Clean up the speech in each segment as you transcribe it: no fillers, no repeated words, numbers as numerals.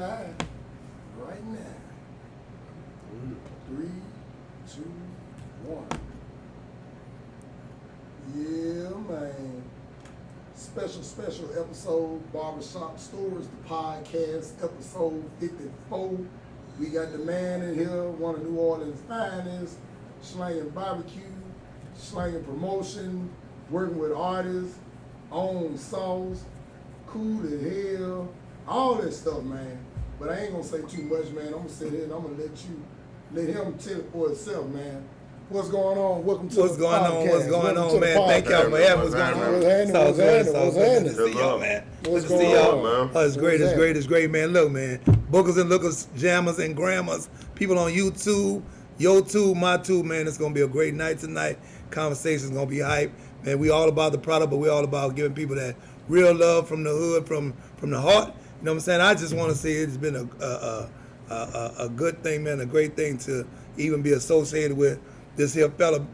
live right now. 3, 2, 1. Yeah, man. Special episode, Barbershop Stories, the podcast, episode 54. We got the man in here, one of New Orleans' finest, slanging barbecue, slanging promotion, working with artists, own sauce, cool as hell, all that stuff, man. But I ain't gonna say too much, man. I'm gonna sit here and I'm gonna let him tell it for himself, man. What's going on? Welcome to What's the going podcast. on? What's going on, man? Thank y'all for having us. What's going on? What's happening? Good to see y'all, man. What's Good to see y'all, going on, man. It's great, it's great, man. Look, man. Bookers and lookers, jammers and grammars, people on YouTube, your tube, my tube, man. It's gonna be a great night tonight. Conversation's gonna be hype. Man, we all about the product, but we all about giving people that real love from the hood, from the heart. You know what I'm saying? I just want to say it's been a good thing, man, a great thing to even be associated with this here fella,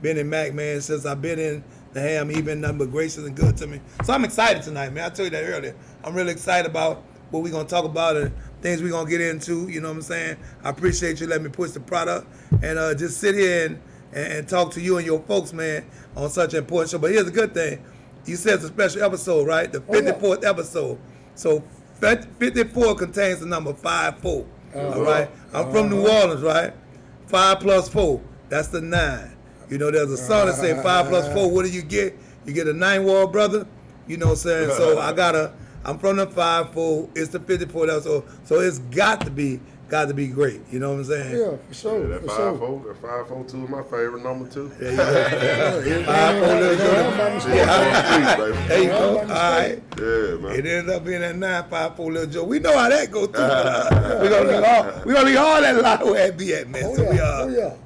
Benny Mac, man. Since I've been in the ham, he been nothing but gracious and good to me. So I'm excited tonight, man. I told you that earlier. I'm really excited about what we're going to talk about and things we're going to get into, you know what I'm saying? I appreciate you letting me push the product and just sit here and talk to you and your folks, man, on such an important show. But here's the good thing. You said it's a special episode, right? The 54th episode. So 54 contains the number 54, all right? I'm from New Orleans, right? 5 plus 4, that's the 9. You know, there's a song that say 5 plus 4, what do you get? You get a 9-wall brother, you know what I'm saying? So I'm from the 5-4, it's the 54 episode, so it's got to be great, you know what I'm saying? Yeah, for sure. Yeah, that 5-4, that 5-4-2 is my favorite number too. There you go. 5-4 There you go. All right. Yeah, man. It ends up being that 9-5-4 little joke. We know how that goes too. We're gonna be all that lot where it be at, man.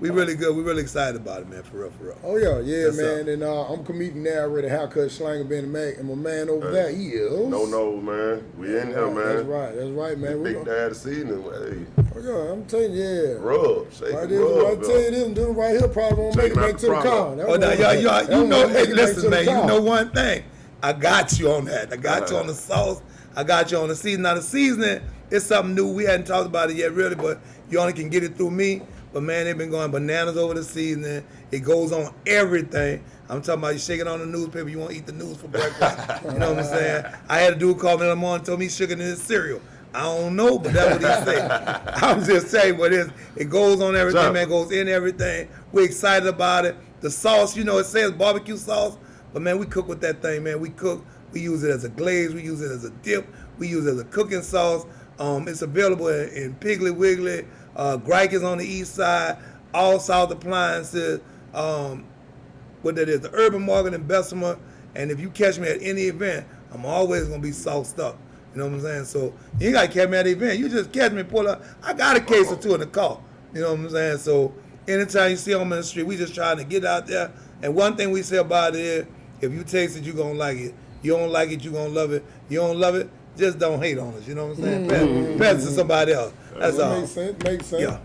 We really good. We really excited about it, man. For real. Oh yeah, that's man. Up. And I'm comedic narrator, haircut slanger, Benny Mac, and my man over there, he is. No, man. We in here, man. That's right, man. Big dad season. Hey. Oh yeah, I'm telling you, yeah. Rub, shake right and rub. I tell you this, dude right here probably won't make it back to the car. Oh, now, you know, hey, listen, man, you know one thing. I got you on that. I got you on the sauce. I got you on the seasoning. Now, the seasoning is something new. We hadn't talked about it yet, really, but you only can get it through me. But, man, they've been going bananas over the seasoning. It goes on everything. I'm talking about you shaking on the newspaper. You want to eat the news for breakfast. You know what I'm saying? I had a dude call me in the morning and told me he's shaking in his cereal. I don't know, but that's what he said. I'm just saying what it is. It goes on everything, man. It goes in everything. We're excited about it. The sauce, you know, it says barbecue sauce, but, man, we cook with that thing, man. We cook. We use it as a glaze. We use it as a dip. We use it as a cooking sauce. It's available in Piggly Wiggly. Greicher's on the east side. All South Appliances. What that is, the Urban Market in Bessemer. And if you catch me at any event, I'm always going to be sauced up. You know what I'm saying? So you ain't got to catch me at the event. You just catch me, pull up. I got a case or two in the car. You know what I'm saying? So anytime you see them in the street, we just trying to get out there. And one thing we say about it is, if you taste it, you're going to like it. You don't like it, you're going to love it. You don't love it, just don't hate on us. You know what I'm saying? Pass it to somebody else. That's all. Makes sense. Yeah.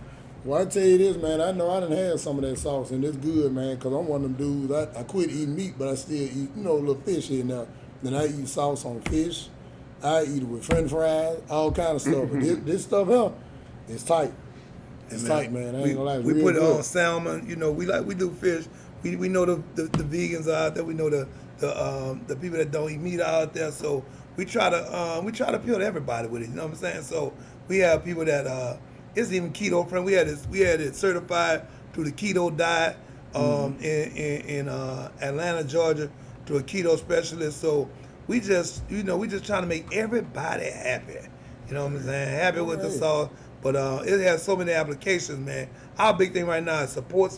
Well, I tell you this, man. I know I done had some of that sauce, and it's good, man, because I'm one of them dudes. I quit eating meat, but I still eat, a little fish here now. Then I eat sauce on fish. I eat it with french fries, all kind of stuff. But this stuff here, it's tight. It's tight, man. I ain't gonna lie. We put it on salmon. You know, we do fish. We know the vegans are out there. We know the people that don't eat meat are out there. So we try to appeal to everybody with it. You know what I'm saying? So we have people that it's even keto friendly. We had it certified through the keto diet in Atlanta, Georgia, to a keto specialist. So we just trying to make everybody happy. You know what I'm saying? Happy with the sauce. But it has so many applications, man. Our big thing right now is support.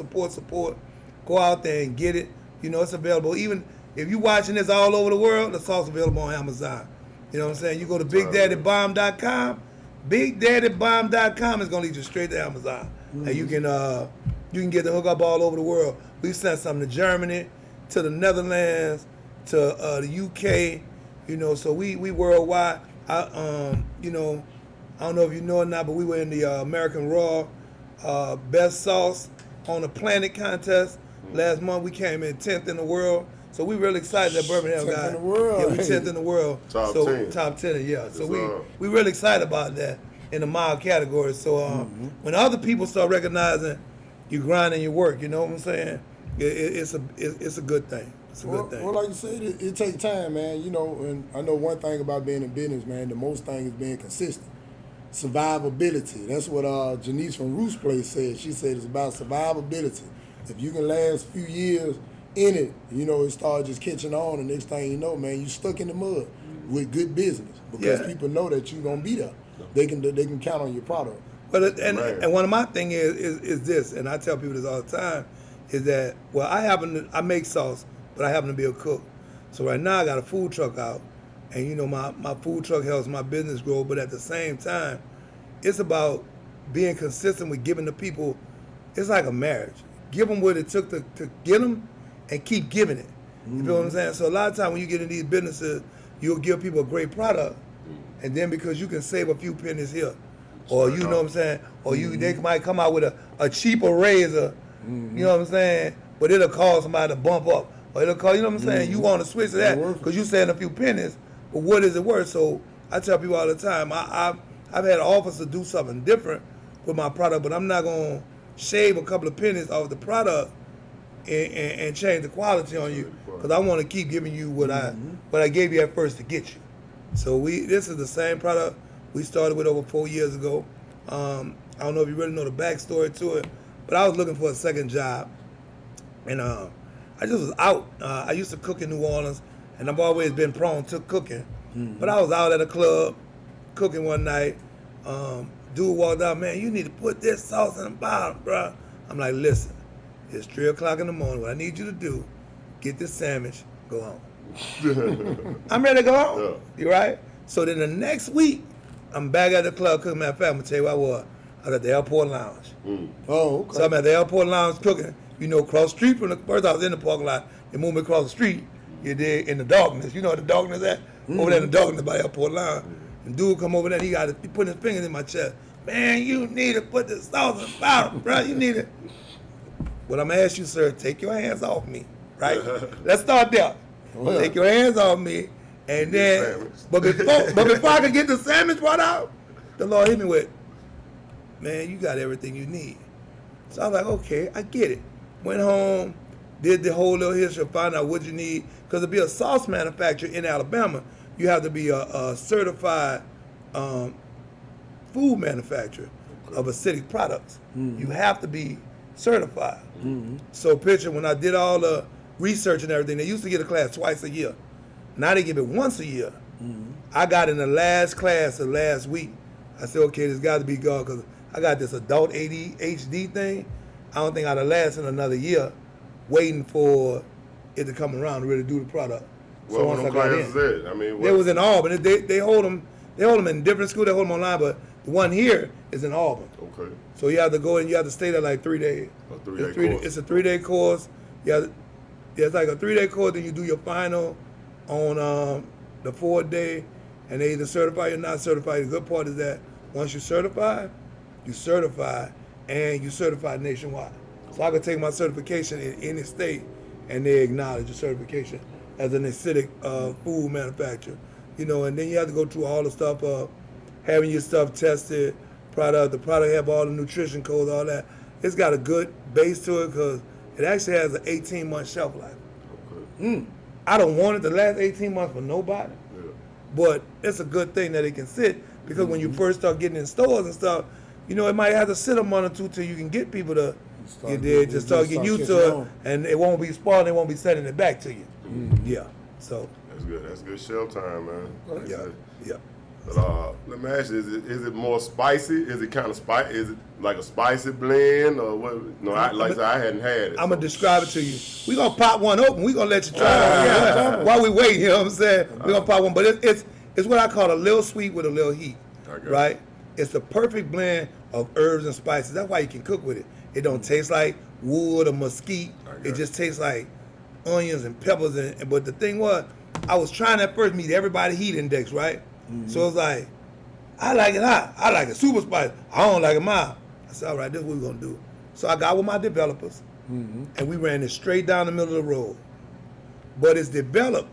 Go out there and get it. You know, it's available. Even if you're watching this all over the world, the sauce is available on Amazon. You know what I'm saying? You go to BigDaddyBomb.com. BigDaddyBomb.com is going to lead you straight to Amazon. And you can get the hookup all over the world. We've sent something to Germany, to the Netherlands, to the UK, you know, so we worldwide. I don't know if you know or not, but we were in the American Raw Best Sauce on the Planet contest. Last month we came in 10th in the world. So we really excited that Birmingham 10th got. in the world. Yeah, we 10th in the world. Top so 10. Top 10, yeah. So Yes, we really excited about that in the mild category. So when other people start recognizing you grind and your work, you know what I'm saying? It's a good thing. It's a good thing. Well, like you said, it takes time, man. You know, and I know one thing about being in business, man. The most thing is being consistent. Survivability. That's what Janice from Roos Place said. She said it's about survivability. If you can last a few years in it, you know, it starts just catching on, and next thing you know, man, you stuck in the mud with good business because people know that you're gonna be there. They can count on your product. But and one of my thing is this, and I tell people this all the time, is that I make sauce, but I happen to be a cook. So right now I got a food truck out, and you know my food truck helps my business grow. But at the same time, it's about being consistent with giving the people. It's like a marriage. Give them what it took to get them, and keep giving it. You feel what I'm saying? So a lot of times when you get in these businesses, you'll give people a great product, and then because you can save a few pennies here, or you know what I'm saying, or they might come out with a cheaper razor, you know what I'm saying, but it'll cause somebody to bump up, or it'll cause, you know what I'm saying, you want to switch to that because you saving a few pennies, but what is it worth? So I tell people all the time, I've had offers to do something different with my product, but I'm not going to shave a couple of pennies off the product and change the quality on you, because I want to keep giving you what I gave you at first to get you. So this is the same product we started with over 4 years ago. I don't know if you really know the backstory to it, but I was looking for a second job, and I just was out. I used to cook in New Orleans, and I've always been prone to cooking. But I was out at a club cooking one night. Dude walked out, man, you need to put this sauce in the bottom, bro. I'm like, listen, it's 3 o'clock in the morning. What I need you to do, get this sandwich, go home. I'm ready to go home. Yeah. You right? So then the next week, I'm back at the club cooking. Matter of fact, I'm gonna tell you what I was. I was at the airport lounge. Oh, okay. So I'm at the airport lounge cooking. You know, across the street from the first I was in the parking lot. They moved me across the street. You did in the darkness. You know where the darkness at? Over there in the darkness by the airport lounge. And dude come over there. He put his fingers in my chest. Man, you need to put the sauce in the bottom, bro. You need it. What I'm gonna ask you, sir, take your hands off me, right? Let's start there. Well, take your hands off me, and then, but before I could get the sandwich brought out, the Lord hit me with, man, you got everything you need. So I was like, okay, I get it. Went home, did the whole little history, found out what you need, because to be a sauce manufacturer in Alabama, you have to be a certified food manufacturer of acidic products. You have to be certified. So picture, when I did all the research and everything, they used to get a class twice a year. Now they give it once a year. I got in the last class of last week. I said, okay, this got to be gone, because I got this adult ADHD thing. I don't think I'd have lasted another year waiting for it to come around to really do the product. Well, so once I got in, I mean, they was in Auburn. They hold them in different schools. They hold them online, but the one here is in Auburn. Okay. So you have to go and you have to stay there like 3 days. A 3-day course. It's a 3-day course. It's like a 3-day course. Then you do your final on the 4th day, and they either certify you or not certify. The good part is that once you certify and you certify nationwide. So I could take my certification in any state, and they acknowledge the certification as an acidic food manufacturer. You know, and then you have to go through all the stuff of having your stuff tested, the product have all the nutrition codes, all that. It's got a good base to it because it actually has an 18-month shelf life. Okay. I don't want it to last 18 months for nobody, but it's a good thing that it can sit, because when you first start getting in stores and stuff, you know, it might have to sit a month or two till you can get people to get there, to start getting used to it, and it won't be spoiled, they won't be sending it back to you. Yeah, so. That's good. That's good shelf time, man. Yeah. But let me ask you: is it more spicy? Is it kind of spicy? Is it like a spicy blend, or what? No, like I said, I hadn't had it. I'm gonna describe it to you. We gonna pop one open. We gonna let you try it while we wait. You know what I'm saying? We gonna pop one, but it's what I call a little sweet with a little heat, right? It's the perfect blend of herbs and spices. That's why you can cook with it. It don't taste like wood or mesquite. It just tastes like onions and peppers. But the thing was, I was trying at first meet everybody heat index, right? So it was like, I like it hot. I like it super spicy. I don't like it mild. I said, all right, this is what we're going to do. So I got with my developers, and we ran it straight down the middle of the road. but it's developed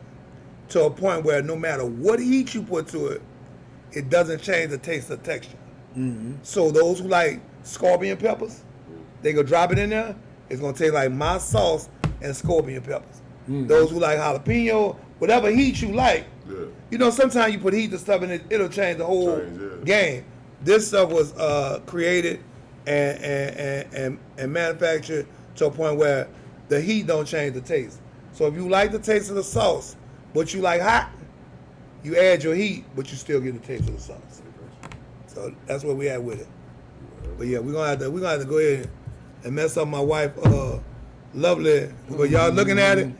to a point where no matter what heat you put to it, it doesn't change the taste or texture. So those who like scorpion peppers, they go drop it in there. It's gonna taste like my sauce and scorpion peppers. Those who like jalapeno, whatever heat you like. You know, sometimes you put heat to stuff in it, it'll change the whole game. This stuff was created and manufactured to a point where the heat don't change the taste. So if you like the taste of the sauce, but you like hot, you add your heat, but you still get the taste of the sauce. So that's what we had with it. But yeah, we're gonna have to go ahead and mess up my wife. Lovely, but y'all looking at it.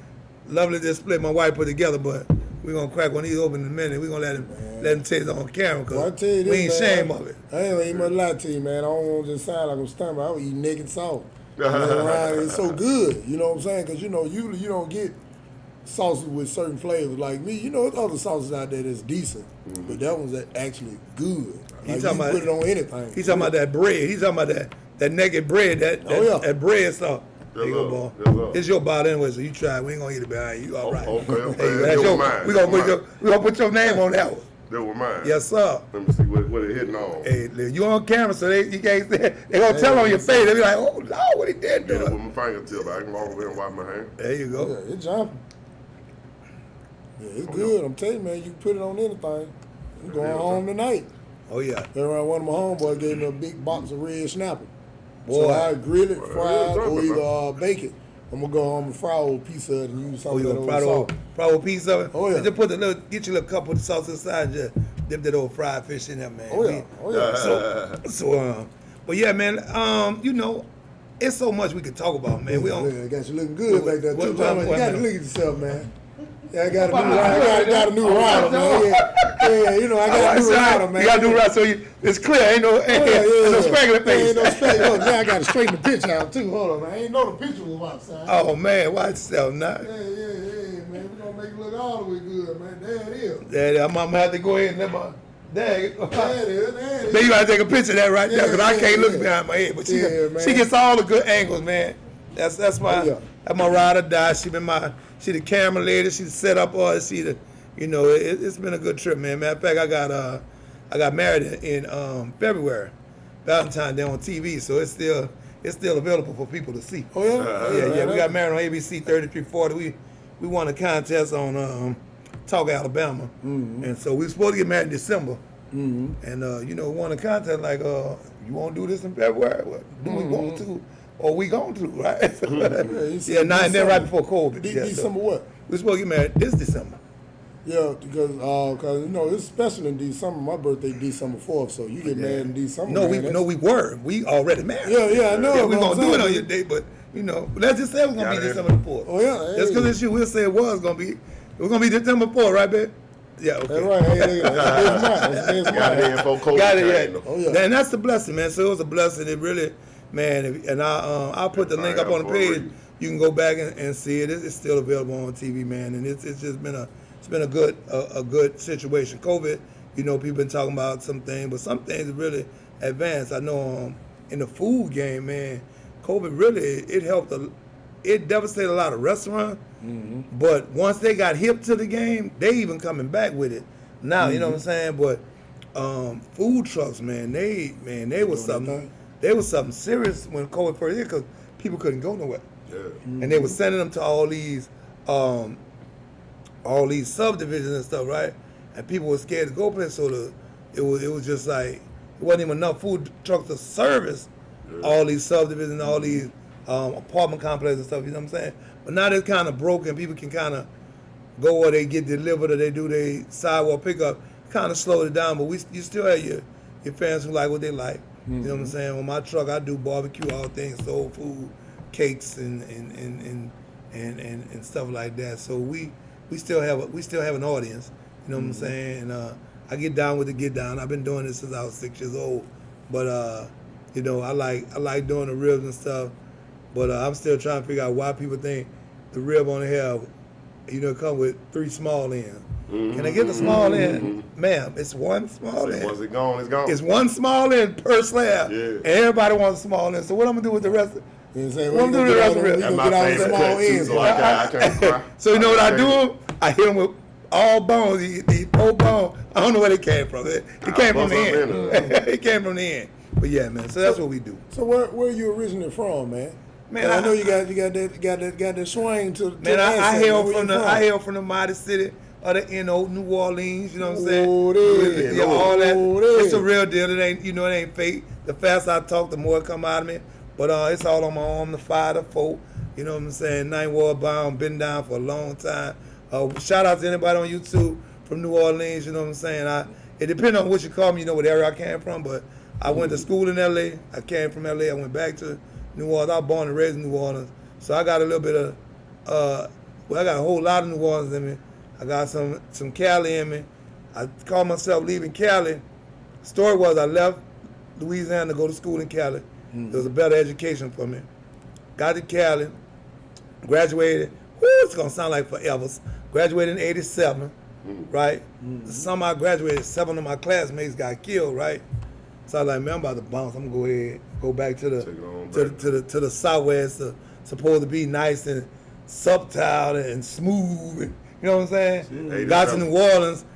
Lovely display my wife put together, but we're gonna crack one of these open in a minute. We're gonna let him taste it on camera because we ain't ashamed of it. I ain't even gonna lie to you, man. I don't want to just sound like I'm stumbling. I was eating naked sauce. It's so good, you know what I'm saying? Because you know, usually you don't get sauces with certain flavors like me. You know, there's other sauces out there that's decent, but that one's actually good. Like, you put it on anything. He's talking about that bread. He's talking about that naked bread, that bread stuff. There you go, boy. It's your bottle anyway, so you try it. We ain't gonna eat it behind you. All right. Okay. We gonna put your name on that one. That was mine. Yes, sir. Let me see what it hitting on. Hey, you on camera, so you can't say. They gonna tell on your face. They be like, "Oh Lord, what he did to Get it it?" with my fingertip. I can walk over there and wipe my hand. There you go. Yeah, it's jumping. Yeah, it's good. I'm telling you, man. You can put it on anything. I'm going home tonight. Oh yeah. One of my homeboys gave me a big box of red snapper. Boy. So I grill it, fry it, or either bake it. I'm gonna go home and fry a whole piece of it and use some of that old sauce. Fry a whole piece of it? Oh yeah. And just get your little cup of the sauce inside and just dip that old fried fish in there, man. Oh yeah. But yeah, man, you know, it's so much we could talk about, man. I got you looking good back there too. You got to look at yourself, man. Yeah, I got a new rider, man. Yeah, you know, I got a new rider, man. You got a new rider, so it's clear. Ain't no scraggly face. Ain't no scraggly. Look, now I got to straighten the picture out too. Hold on, man. I ain't know the picture was outside. Oh man, watch yourself now. Yeah, man. We're gonna make it look all the way good, man. There it is. There, I'm gonna have to go ahead and let my. There it is. Then you gotta take a picture of that right there, because I can't look behind my head. But she gets all the good angles, man. That's my ride or die. She the camera lady. She set up all. You know, it's been a good trip, man. Matter of fact, I got married in February, Valentine's Day on TV, so it's still available for people to see. Oh yeah. Yeah. We got married on ABC 3340. We won a contest on Talk, Alabama, and so we were supposed to get married in December. And you know, we won a contest like, you want to do this in February? Well, do we want to? Or we going to, right? And then right before COVID. December what? We supposed to get married this December. Yeah, because you know it's special in December. My birthday December 4th, so you get married in December. We were. We already married. Yeah, I know. Yeah, we're gonna do it on your day, but you know, let's just say it was gonna be December 4th. Oh yeah. Just because it's you, we'll say it was gonna be. It was gonna be December 4th, right, babe? Yeah, okay. That's right. It's Got it, yeah. Oh yeah. And that's the blessing, man. So it was a blessing. It really. Man, and I'll put the link up on the page. You can go back and see it. It's still available on TV, man. And it's just been a good situation. COVID, you know, people been talking about some things, but some things are really advanced. I know in the food game, man, COVID really it helped. It devastated a lot of restaurants. But once they got hip to the game, they even coming back with it now. You know what I'm saying? But food trucks, man, they was something. They was something serious when COVID first hit because people couldn't go nowhere. Yeah. And they were sending them to all these subdivisions and stuff, right? And people were scared to go places, so it was just like it wasn't even enough food trucks to service all these subdivisions, all these apartment complexes and stuff. You know what I'm saying? But now it's kind of broken. People can kind of go or they get delivered or they do their sidewalk pickup. Kind of slowed it down, but you still have your fans who like what they like. You know what I'm saying? On my truck, I do barbecue, all things, soul food, cakes, and stuff like that. So we still have an audience. You know what I'm saying? And I get down with the get down. I've been doing this since I was 6 years old. But you know, I like doing the ribs and stuff. But I'm still trying to figure out why people think the rib only have, you know, come with 3 small ends. Can I get the small end? Ma'am, it's one small end. Once it's gone, it's gone. It's one small end per slab. Yeah. And everybody wants a small end. So what I'm going to do with the rest You know what I'm saying? We'll do the rest of it. We That's gonna my get out favorite small cut too, ends. so I can't cry. So you know what I do? can't- Him? I hit him with all bones. The whole bone. I don't know where they came from. It came from the end. It came from the end. But yeah, man. So that's what we do. So where you originally from, man? Man, I know you got that swing to. Man, the I accent. hail Where from you I hail from the mighty city of the New Orleans. You know what I'm saying? Oh, there. Yeah, all that. Oh, there. It's a real deal. It ain't it ain't fake. The faster I talk, the more it come out of me. But it's all on my arm, the 5 to 4. You know what I'm saying? 9 war bound, been down for a long time. Shout out to anybody on YouTube from New Orleans. You know what I'm saying? It depends on what you call me. You know what area I came from, but I went to school in LA. I came from LA. I went back to New Orleans. I was born and raised in New Orleans. So I got a little bit of, I got a whole lot of New Orleans in me. I got some Cali in me. I call myself leaving Cali. Story was I left Louisiana to go to school in Cali. It was a better education for me. Got to Cali, graduated. Woo, it's gonna sound like forever. Graduated in '87, right? The summer I graduated, 7 of my classmates got killed, right? So I was like, man, I'm about to bounce. I'm gonna go ahead, go back to the Southwest. Supposed to be nice and subtle and smooth. And, you know what I'm saying? Got to New Orleans,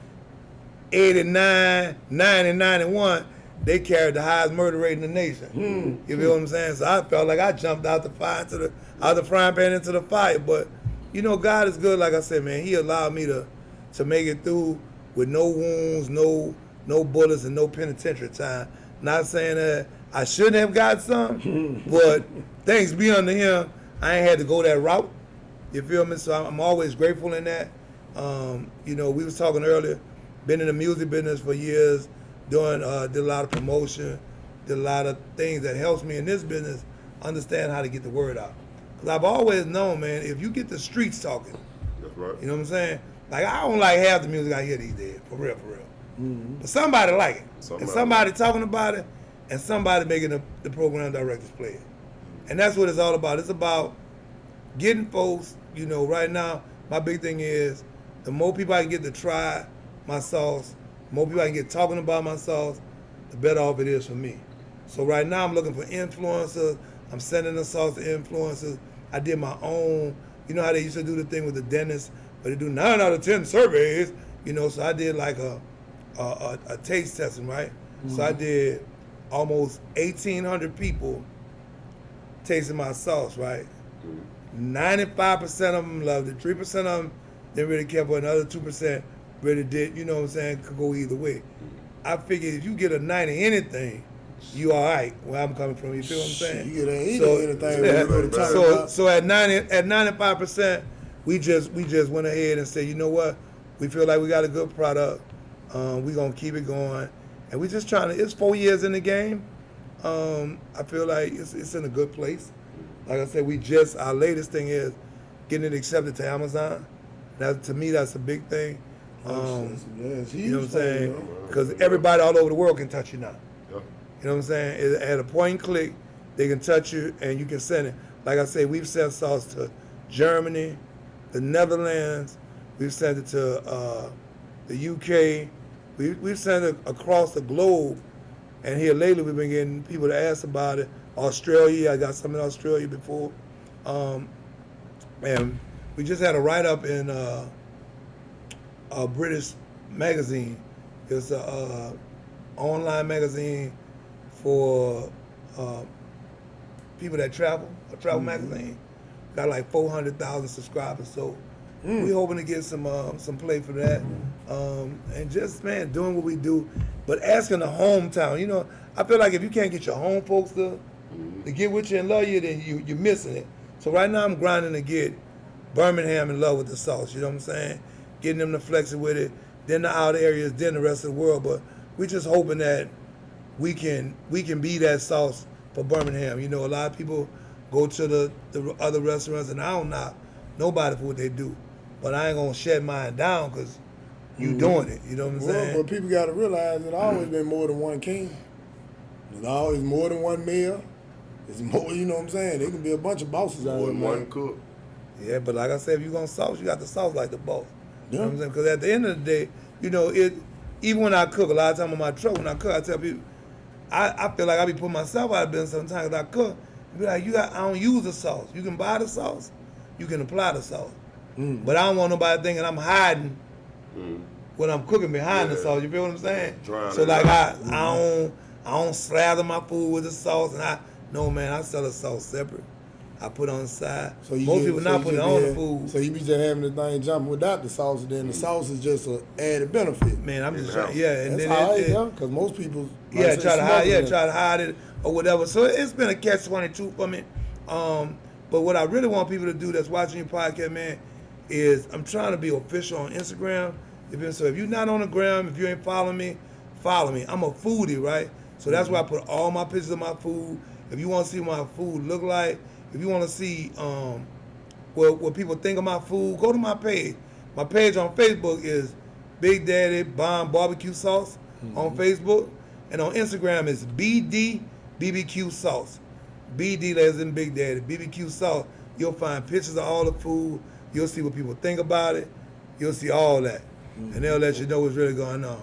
89, 90, 91. They carried the highest murder rate in the nation. You feel what I'm saying? So I felt like I jumped out the frying pan into the fire. But you know, God is good. Like I said, man, He allowed me to make it through with no wounds, no bullets, and no penitentiary time. Not saying that I shouldn't have got some, but thanks be unto Him, I ain't had to go that route. You feel me? So I'm always grateful in that. You know, we was talking earlier. Been in the music business for years. Did a lot of promotion, did a lot of things that helps me in this business understand how to get the word out. Because I've always known, man, if you get the streets talking, That's right. you know what I'm saying? Like, I don't like half the music I hear these days, for real. But somebody like it. And somebody talking about it, and somebody making the program directors play it. And that's what it's all about. It's about getting folks, you know, right now, my big thing is the more people I can get to try my sauce, the more people I can get talking about my sauce, the better off it is for me. So right now I'm looking for influencers. I'm sending the sauce to influencers. I did my own, you know how they used to do the thing with the dentist, where they do 9 out of 10 surveys, you know, so I did like a taste testing, right? So I did almost 1,800 people tasting my sauce, right? 95% of them loved it. 3% of them didn't really care, but another 2% really did, you know what I'm saying, could go either way. I figured if you get a 90 anything, you all right, where I'm coming from, you feel what I'm saying? You get anything. So at 95%, we just went ahead and said, you know what, we feel like we got a good product, we're gonna keep it going, and we just trying to, it's 4 years in the game, I feel like it's in a good place. Like I said, our latest thing is getting it accepted to Amazon. To me, that's a big thing. You know what I'm saying? Because everybody all over the world can touch you now. Yeah. You know what I'm saying? At a point and click, they can touch you and you can send it. Like I say, we've sent sauce to Germany, the Netherlands, we've sent it to the UK, we've sent it across the globe. And here lately, we've been getting people to ask about it. Australia, I got some in Australia before. And we just had a write-up in a British magazine. It's a online magazine for people that travel, a travel magazine. Got like 400,000 subscribers, so we hoping to get some play for that. And just, man, doing what we do, but asking the hometown. You know, I feel like if you can't get your home folks to get with you and love you, then you're missing it. So right now I'm grinding to get Birmingham in love with the sauce, you know what I'm saying? Getting them to flex it with it, then the outer areas, then the rest of the world. But we just hoping that we can be that sauce for Birmingham. You know, a lot of people go to the other restaurants, and I don't knock nobody for what they do. But I ain't gonna shut mine down because you doing it, you know what I'm saying? But people gotta realize there's always been more than one king. There's always more than one mayor. There's more, you know what I'm saying? There can be a bunch of bosses out More there. than one cook. Yeah, but like I said, if you're gonna sauce, you got to sauce like the boss. You know what I'm Yeah. saying? Because at the end of the day, you know, even when I cook, a lot of time on my truck, when I cook, I tell people, I feel like I be putting myself out of business sometimes 'cause I cook, Be like, I don't use the sauce. You can buy the sauce, you can apply the sauce. But I don't want nobody thinking I'm hiding when I'm cooking behind the sauce. You feel what I'm saying? So like I don't slather my food with the sauce, and no man, I sell the sauce separate. I put on the side. So most people not putting it on the food. So you be just having the thing jumping without the sauce, and then the sauce is just an added benefit. Man, I'm just trying, and that's then because most people try to hide it or whatever. So it's been a catch-22 for me. But what I really want people to do that's watching your podcast, man, is I'm trying to be official on Instagram. So if you're not on the gram, if you ain't following me, follow me. I'm a foodie, right? So that's why I put all my pictures of my food. If you want to see what my food look like, if you want to see what people think of my food, go to my page. My page on Facebook is Big Daddy Bomb Barbecue Sauce on Facebook. And on Instagram is BD BBQ Sauce. BD as in Big Daddy, BBQ Sauce. You'll find pictures of all the food. You'll see what people think about it. You'll see all that. And they'll let you know what's really going on.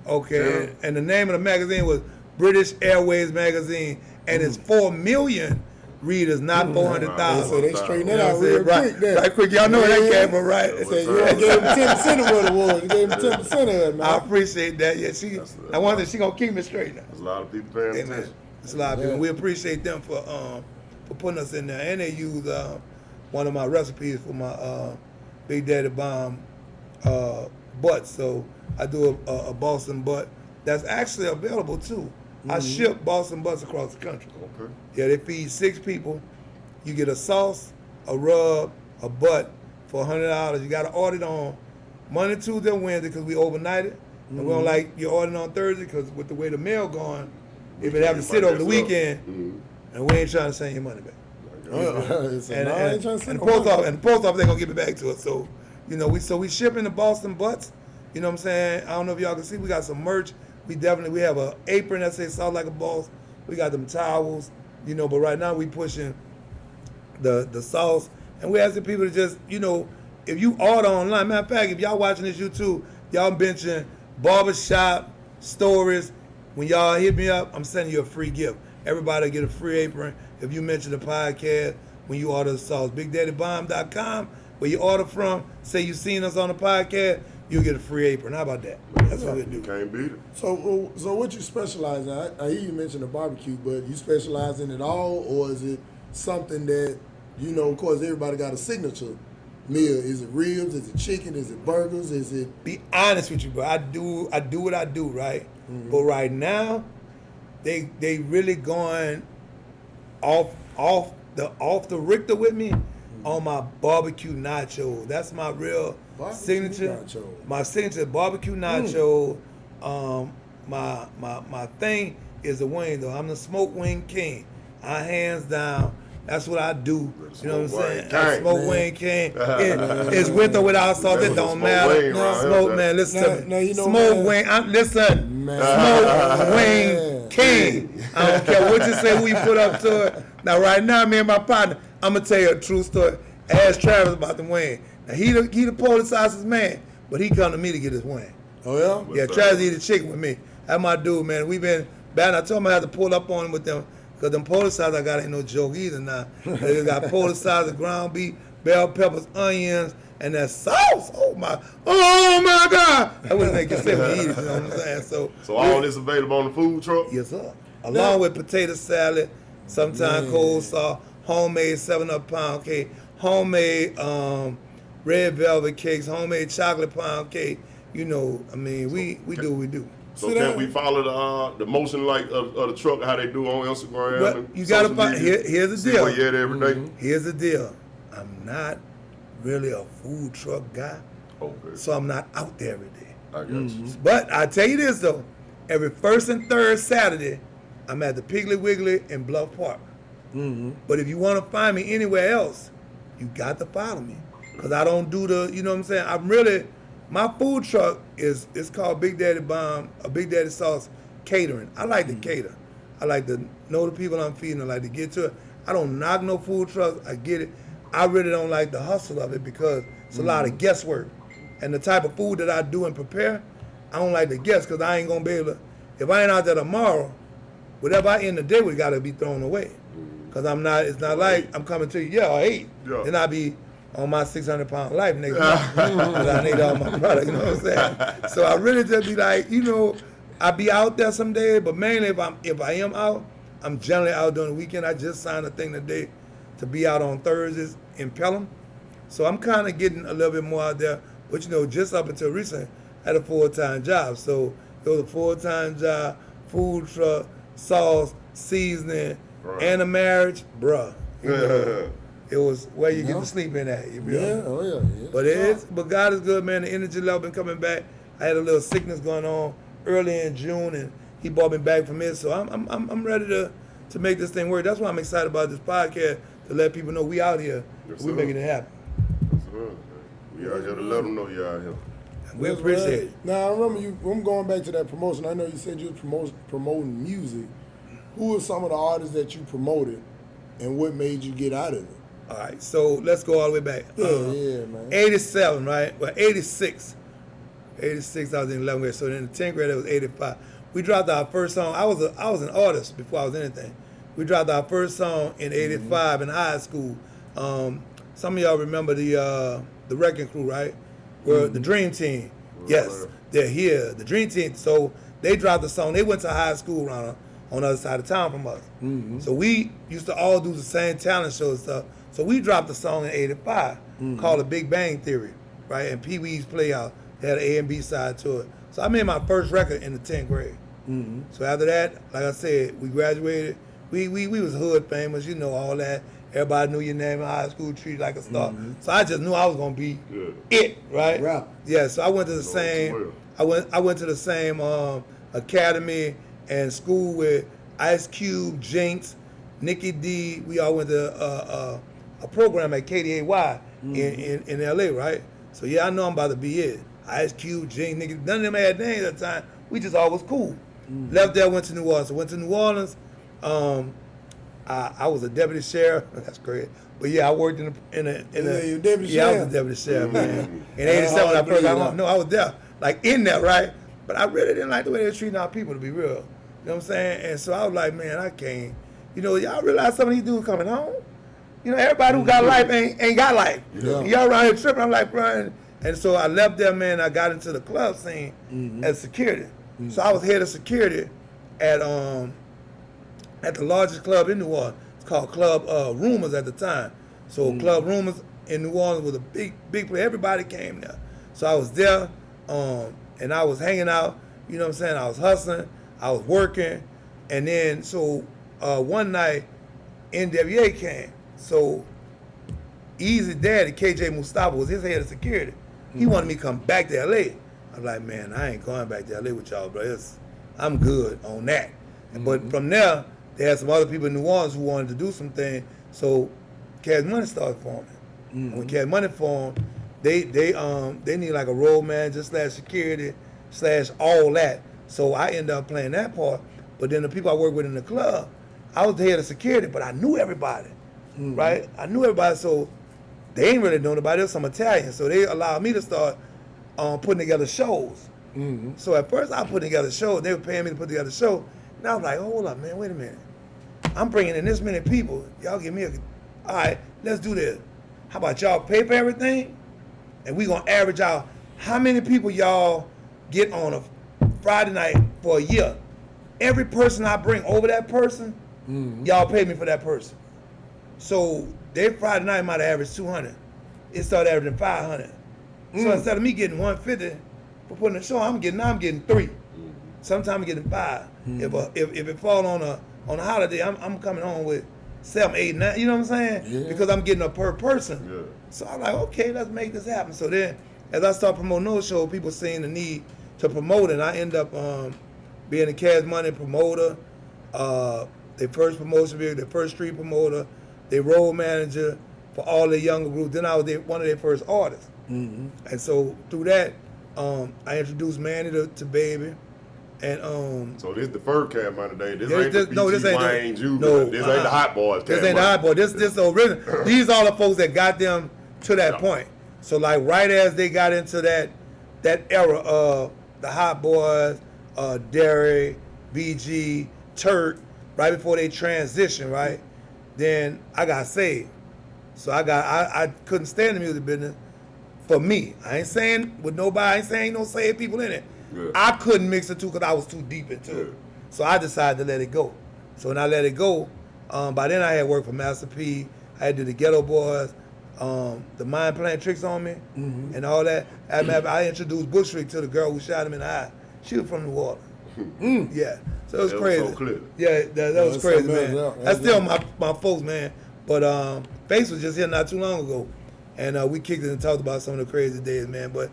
Okay, and the name of the magazine was British Airways Magazine, and it's 4 million readers, not 400,000. So they straighten that out real quick. Right quick, y'all know where that came from, right? You gave them 10% of what it was. You gave them 10% of it, man. I appreciate that. Yeah, I wonder if she gonna keep me straight now. There's a lot of people paying attention. There's a lot of people. We appreciate them for putting us in there, and they use one of my recipes for my Big Daddy Bomb butt. So I do a Boston butt that's actually available too. I ship Boston butts across the country. Okay. Yeah, they feed 6 people. You get a sauce, a rub, a butt for $100. You got to order it on Monday, Tuesday, and Wednesday because we overnight it. And we don't like you ordering on Thursday because with the way the mail going, if it have to sit over the weekend, and we ain't trying to send your money back. And the post office ain't gonna give it back to us. So, we shipping the Boston butts. You know what I'm saying? I don't know if y'all can see. We got some merch. We have an apron that says "Sauce Like a Boss." We got them towels. But right now we pushing the sauce, and we asking people to just, if you order online. Matter of fact, if y'all watching this YouTube, y'all mention Barbershop Stories. When y'all hit me up, I'm sending you a free gift. Everybody get a free apron if you mention the podcast when you order the sauce. BigDaddyBomb.com, where you order from, say you seen us on the podcast, you'll get a free apron. How about that? That's what we do. Can't beat it. So what you specialize in? I hear you mention the barbecue, but you specialize in it all, or is it something that, of course, everybody got a signature meal? Is it ribs? Is it chicken? Is it burgers? Is it? Be honest with you, bro. I do what I do, right? But right now, they really going off the Richter with me on my barbecue nacho. That's my real signature. Nacho. My signature barbecue nacho. My thing is the wing though. I'm the smoke wing king. Hands down. That's what I do. You know what I'm saying? Smoke wing king. It's with or without sauce. It don't matter. Smoke man, listen to me. Smoke wing. Listen. Smoke wing king. I don't care what you say. Who you put up to it. Now right now, me and my partner, I'm gonna tell you a true story. Ask Travis about the wing. Now he the politicizes man, but he come to me to get his wing. Oh yeah? Yeah, Travis eat the chicken with me. That's my dude, man. We been bad. I told him I had to pull up on him with them. Because them politicizers I got ain't no joke either now. They got politicized ground beef, bell peppers, onions, and that sauce. Oh my God. That wouldn't make you sick when you eat it, you know what I'm saying? So all this available on the food truck? Yes, sir. Along with potato salad, sometimes coleslaw, homemade 7-up pound cake, homemade red velvet cakes, homemade chocolate pound cake. We do what we do. So can we follow the motion of the truck, how they do on Instagram? Well, you got to find. Here's the deal. See where you at every day? Here's the deal. I'm not really a food truck guy, so I'm not out there every day. I got you. But I tell you this though, every first and third Saturday, I'm at the Piggly Wiggly in Bluff Park. But if you want to find me anywhere else, you got to follow me, because I don't do the. You know what I'm saying? I'm really. My food truck it's called Big Daddy Bomb, a Big Daddy Sauce Catering. I like to cater. I like to know the people I'm feeding. I like to get to it. I don't knock no food trucks. I get it. I really don't like the hustle of it because it's a lot of guesswork. And the type of food that I do and prepare, I don't like to guess because I ain't going to be able to, if I ain't out there tomorrow, whatever I end the day with got to be thrown away. Cause I'm not. It's not like I'm coming to you. Yeah, or 8. Yeah. Then I be on my 600-pound life next month. Cause I need all my product. You know what I'm saying? So I really just be like, I be out there some days, but mainly if I am out, I'm generally out during the weekend. I just signed a thing today to be out on Thursdays in Pelham. So I'm kind of getting a little bit more out there. But just up until recently, I had a full-time job. So it was a full-time job, food truck, sauce, seasoning, Right. and a marriage, bruh. It was where you get to sleep in at. You feel me? But God is good, man. The energy level been coming back. I had a little sickness going on early in June, and He brought me back from it. So I'm ready to make this thing work. That's why I'm excited about this podcast, to let people know we out here. Yes, We're sir. making it happen. Yes, sir. We out here to let them know you out here. We appreciate it. Now, I remember I'm going back to that promotion. I know you said you was promoting music. Who are some of the artists that you promoted, and what made you get out of it? All right, so let's go all the way back. Yeah, man. 87, right? Well, 86. 86, I was in 11th grade. So in the 10th grade, it was 85. We dropped our first song. I was an artist before I was anything. We dropped our first song in 85 in high school. Some of y'all remember the Wrecking Crew, right? Where the Dream Team. Yes, they're here. The Dream Team. So they dropped the song. They went to high school around on the other side of town from us. So we used to all do the same talent show and stuff. So we dropped a song in 85 called The Big Bang Theory, right? And Pee Wee's Playhouse had an A and B side to it. So I made my first record in the 10th grade. So after that, like I said, we graduated. We was hood famous, all that. Everybody knew your name in high school, treated like a star. So I just knew I was gonna be it, right? Rap. Yeah. So I went to the same. I went to the same academy and school with Ice Cube, Jinx, Nikki D. We all went to a program at KDAY in LA, right? So yeah, I know I'm about to be it. Ice Cube, Jinx, Nikki. None of them had names at the time. We just all was cool. Left there, went to New Orleans. So went to New Orleans. I was a deputy sheriff. That's great. But yeah, I worked in a you deputy yeah, I sheriff? was a deputy sheriff, man. In '87, when I first got home. No, I was there, like in there, right? But I really didn't like the way they were treating our people, to be real. You know what I'm saying? And so I was like, man, I can't. Y'all realize some of these dudes coming home? Everybody who got life ain't got life. Yeah. Y'all around here tripping. I'm like, Brian. And so I left there, man. I got into the club scene as security. So I was head of security at the largest club in New Orleans. It's called Club Rumors at the time. So Club Rumors in New Orleans was a big place. Everybody came there. So I was there, and I was hanging out. You know what I'm saying? I was hustling. I was working. And then, so one night, NWA came. So Easy Daddy, KJ Mustafa, was his head of security. He wanted me to come back to LA. I'm like, man, I ain't going back to LA with y'all, bro. I'm good on that. But from there, they had some other people in New Orleans who wanted to do some things. So Cash Money started forming. And when Cash Money formed, they need like a road manager / security / all that. So I ended up playing that part. But then the people I worked with in the club, I was the head of security, but I knew everybody, right? I knew everybody, so they ain't really know nobody. There was some Italians, so they allowed me to start putting together shows. So at first I put together shows. They were paying me to put together a show. And I was like, hold up, man, wait a minute. I'm bringing in this many people. Y'all give me all right, let's do this. How about y'all pay for everything? And we gonna average out how many people y'all get on a Friday night for a year. Every person I bring over that person, y'all pay me for that person. So their Friday night might have averaged 200. It started averaging 500. So instead of me getting 150 for putting a show, I'm getting 3. Sometimes I'm getting 5. If it fall on a holiday, I'm coming home with 7, 8, 9. You know what I'm saying? Yeah. Because I'm getting a per person. Yeah. So I'm like, okay, let's make this happen. So then, as I start promoting those shows, people seeing the need to promote it. And I end up being a Cash Money promoter, their first promotion video, their first street promoter, their road manager for all the younger groups. Then I was one of their first artists. And so through that, I introduced Manny to Baby. And So this the first Cash Money day. This Yeah, ain't the no, this BG ain't the- Wayne, Juvenile. no, This ain't the Hot Boys. this Cash ain't the Money. hot boy. This the original. These are the folks that got them to that point. So like right as they got into that era of the Hot Boys, Derry, BG, Turk, right before they transition, right? then I got saved. So I couldn't stand the music business for me. I ain't saying with nobody, I ain't saying no saved people in it. Yeah. I couldn't mix the two because I was too deep into it. Yeah. So I decided to let it go. So when I let it go, by then I had worked for Master P, I had did the Ghetto Boys, the Mind Playing Tricks on Me, and all that. I introduced Bush Street to the girl who shot him in the eye. She was from New Orleans. Yeah, so it was That was crazy. so clear. Yeah, that was crazy, something man. else, yeah. That's still my folks, man. But Face was just here not too long ago, and we kicked it and talked about some of the crazy days, man. But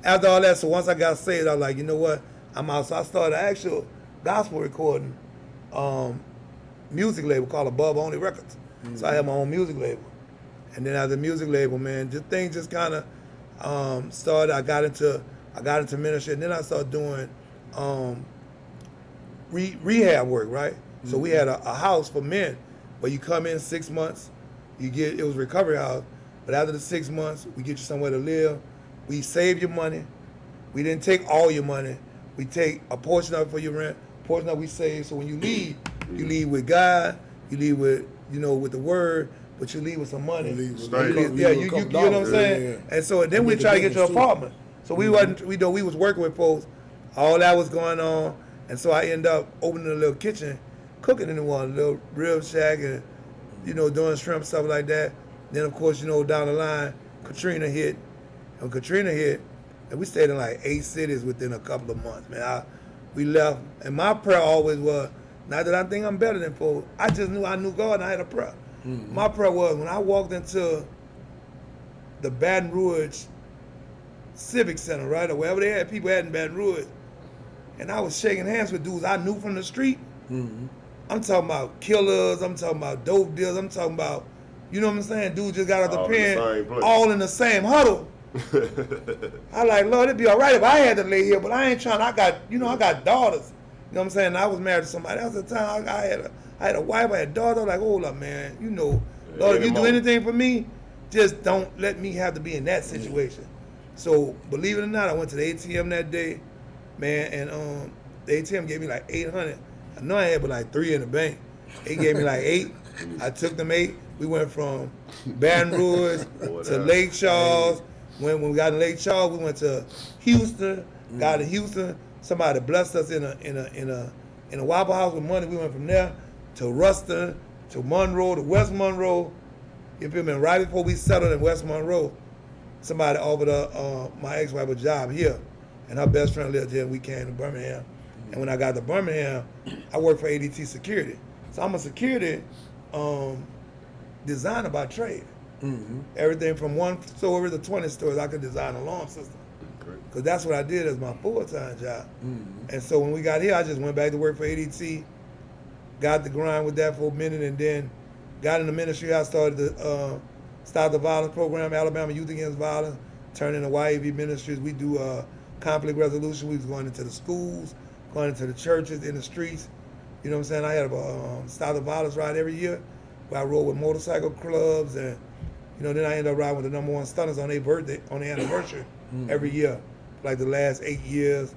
after all that, so once I got saved, I was like, you know what? I'm out. So I started an actual gospel recording music label called Above Only Records. So I had my own music label. And then after the music label, man, things just kind of started. I got into ministry, and then I started doing rehab work, right? So we had a house for men where you come in 6 months, it was a recovery house, but after the 6 months, we get you somewhere to live. We save your money. We didn't take all your money. We take a portion of it for your rent, a portion of it we save. So when you leave with God, you leave with, with the word, but you leave with some money. Straight. You know what I'm saying? Yeah. And so then we try to get your apartment. So we was working with folks. All that was going on. And so I ended up opening a little kitchen, cooking in the one, a little rib shack and, doing shrimp, stuff like that. Then of course, down the line, Katrina hit. And Katrina hit, and we stayed in like 8 cities within a couple of months, man. We left, and my prayer always was, not that I think I'm better than folks, I just knew I knew God and I had a prayer. My prayer was, when I walked into the Baton Rouge Civic Center, right, or wherever they had people in Baton Rouge, and I was shaking hands with dudes I knew from the street. I'm talking about killers, I'm talking about dope dealers, I'm talking about, you know what I'm saying, dudes just got out the All in the pen, same place. all in the same huddle. I like, Lord, it'd be all right if I had to lay here, but I ain't trying. I got daughters. You know what I'm saying? And I was married to somebody else at the time. I had a wife, I had daughters. I was like, hold up, man. Lord, if you do anything for me, just don't let me have to be in that situation. So, believe it or not, I went to the ATM that day, man, and the ATM gave me like 800. I know I had but like 3 in the bank. It gave me like 8. I took them 8. We went from Baton Rouge to Lake Charles. When we got in Lake Charles, we went to Houston. Got to Houston. Somebody blessed us in a Waffle House with money. We went from there to Ruston, to Monroe, to West Monroe. You feel me? And right before we settled in West Monroe, somebody offered my ex-wife a job here, and her best friend lived here. And we came to Birmingham. And when I got to Birmingham, I worked for ADT Security. So I'm a security designer by trade. Everything from 1 store to 20 stores, I could design an alarm system. Because that's what I did as my full-time job. And so when we got here, I just went back to work for ADT, got the grind with that for a minute, and then got in the ministry. I started the Stop the Violence program, Alabama Youth Against Violence, turned into YAV Ministries. We do conflict resolution. We was going into the schools, going into the churches, in the streets. You know what I'm saying? I had a Stop the Violence ride every year, where I rode with motorcycle clubs, and then I ended up riding with the #1 stunners on their birthday, on their anniversary every year, like the last 8 years,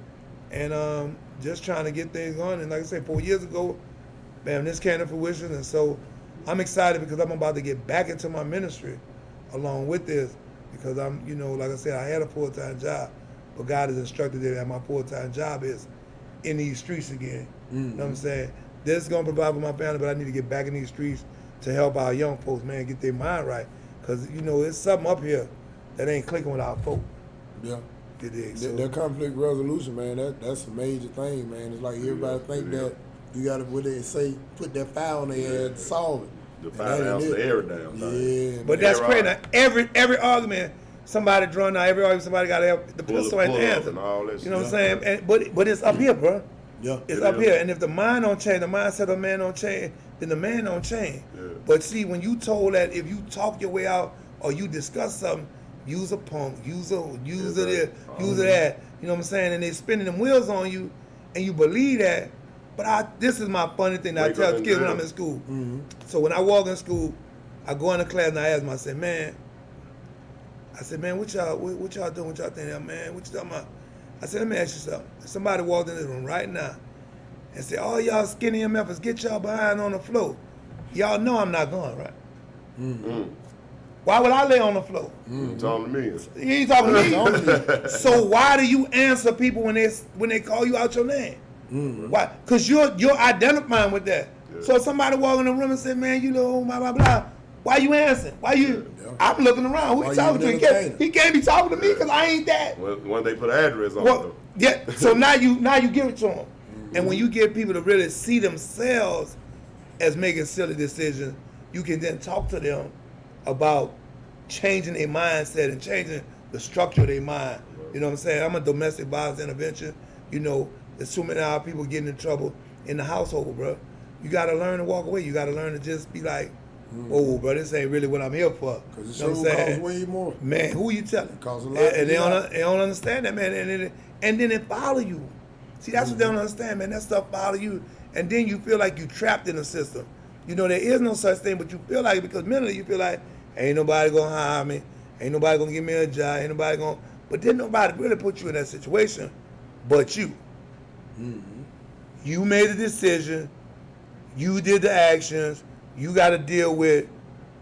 and just trying to get things going. And like I said, 4 years ago, man, this came to fruition, and so I'm excited because I'm about to get back into my ministry along with this, because I'm, like I said, I had a full-time job, but God has instructed that my full-time job is in these streets again. You know what I'm saying? This is gonna provide for my family, but I need to get back in these streets to help our young folks, man, get their mind right. Because, it's something up here that ain't clicking with our folk. Yeah. So, That conflict resolution, man, that's a major thing, man. It's like everybody think that you got to, what they say, put that file on their head and solve it. The 5 ounce of air down. Yeah. but that's crazy. Now, every argument, somebody drawing out, every argument, somebody got to have the pistol and the answer. You know what I'm saying? And, but it's up here, bro. Yeah. It's up here. And if the mind don't change, the mindset of the man don't change, then the man don't change. Yeah. But see, when you told that if you talk your way out or you discuss something, use a punk, use a this, use a that, you know what I'm saying? And they spinning them wheels on you, and you believe that. But this is my funny thing that I tell the kids when I'm in school. So when I walk in school, I go into class and I ask them, I said, man, what y'all doing? What y'all thinking, man? What you talking about? I said, let me ask you something. If somebody walked in this room right now and said, all y'all skinny MFers, get y'all behind on the floor. Y'all know I'm not going, right? Why would I lay on the floor? Talking to me. You ain't talking to me. So why do you answer people when they call you out your name? Why? Because you're identifying with that. Yeah. So if somebody walk in the room and say, man, you know, blah, blah, blah. Why you answering? Why you? Yeah. I'm looking around. Who Why you talking you to? entertaining? He can't be talking to me because I ain't that. When they put an address on Well, it. yeah. So now you give it to them, and when you get people to really see themselves as making silly decisions, you can then talk to them about changing their mindset and changing the structure of their mind. You know what I'm saying? I'm a domestic violence intervention. You know, there's too many other people getting in trouble in the household, bro. You got to learn to walk away. You got to learn to just be like, oh, bro, this ain't really what I'm here for. Because it You know sure what I'm costs saying? way more. Man, who you telling? Costs a lot And to they get out. don't understand that, man. And then it follow you. See, that's what they don't understand, man. That stuff follow you. And then you feel like you trapped in the system. You know, there is no such thing, but you feel like it because mentally you feel like, ain't nobody going to hire me. Ain't nobody going to give me a job. Ain't nobody going to. But then nobody really put you in that situation but you. You made a decision. You did the actions. You got to deal with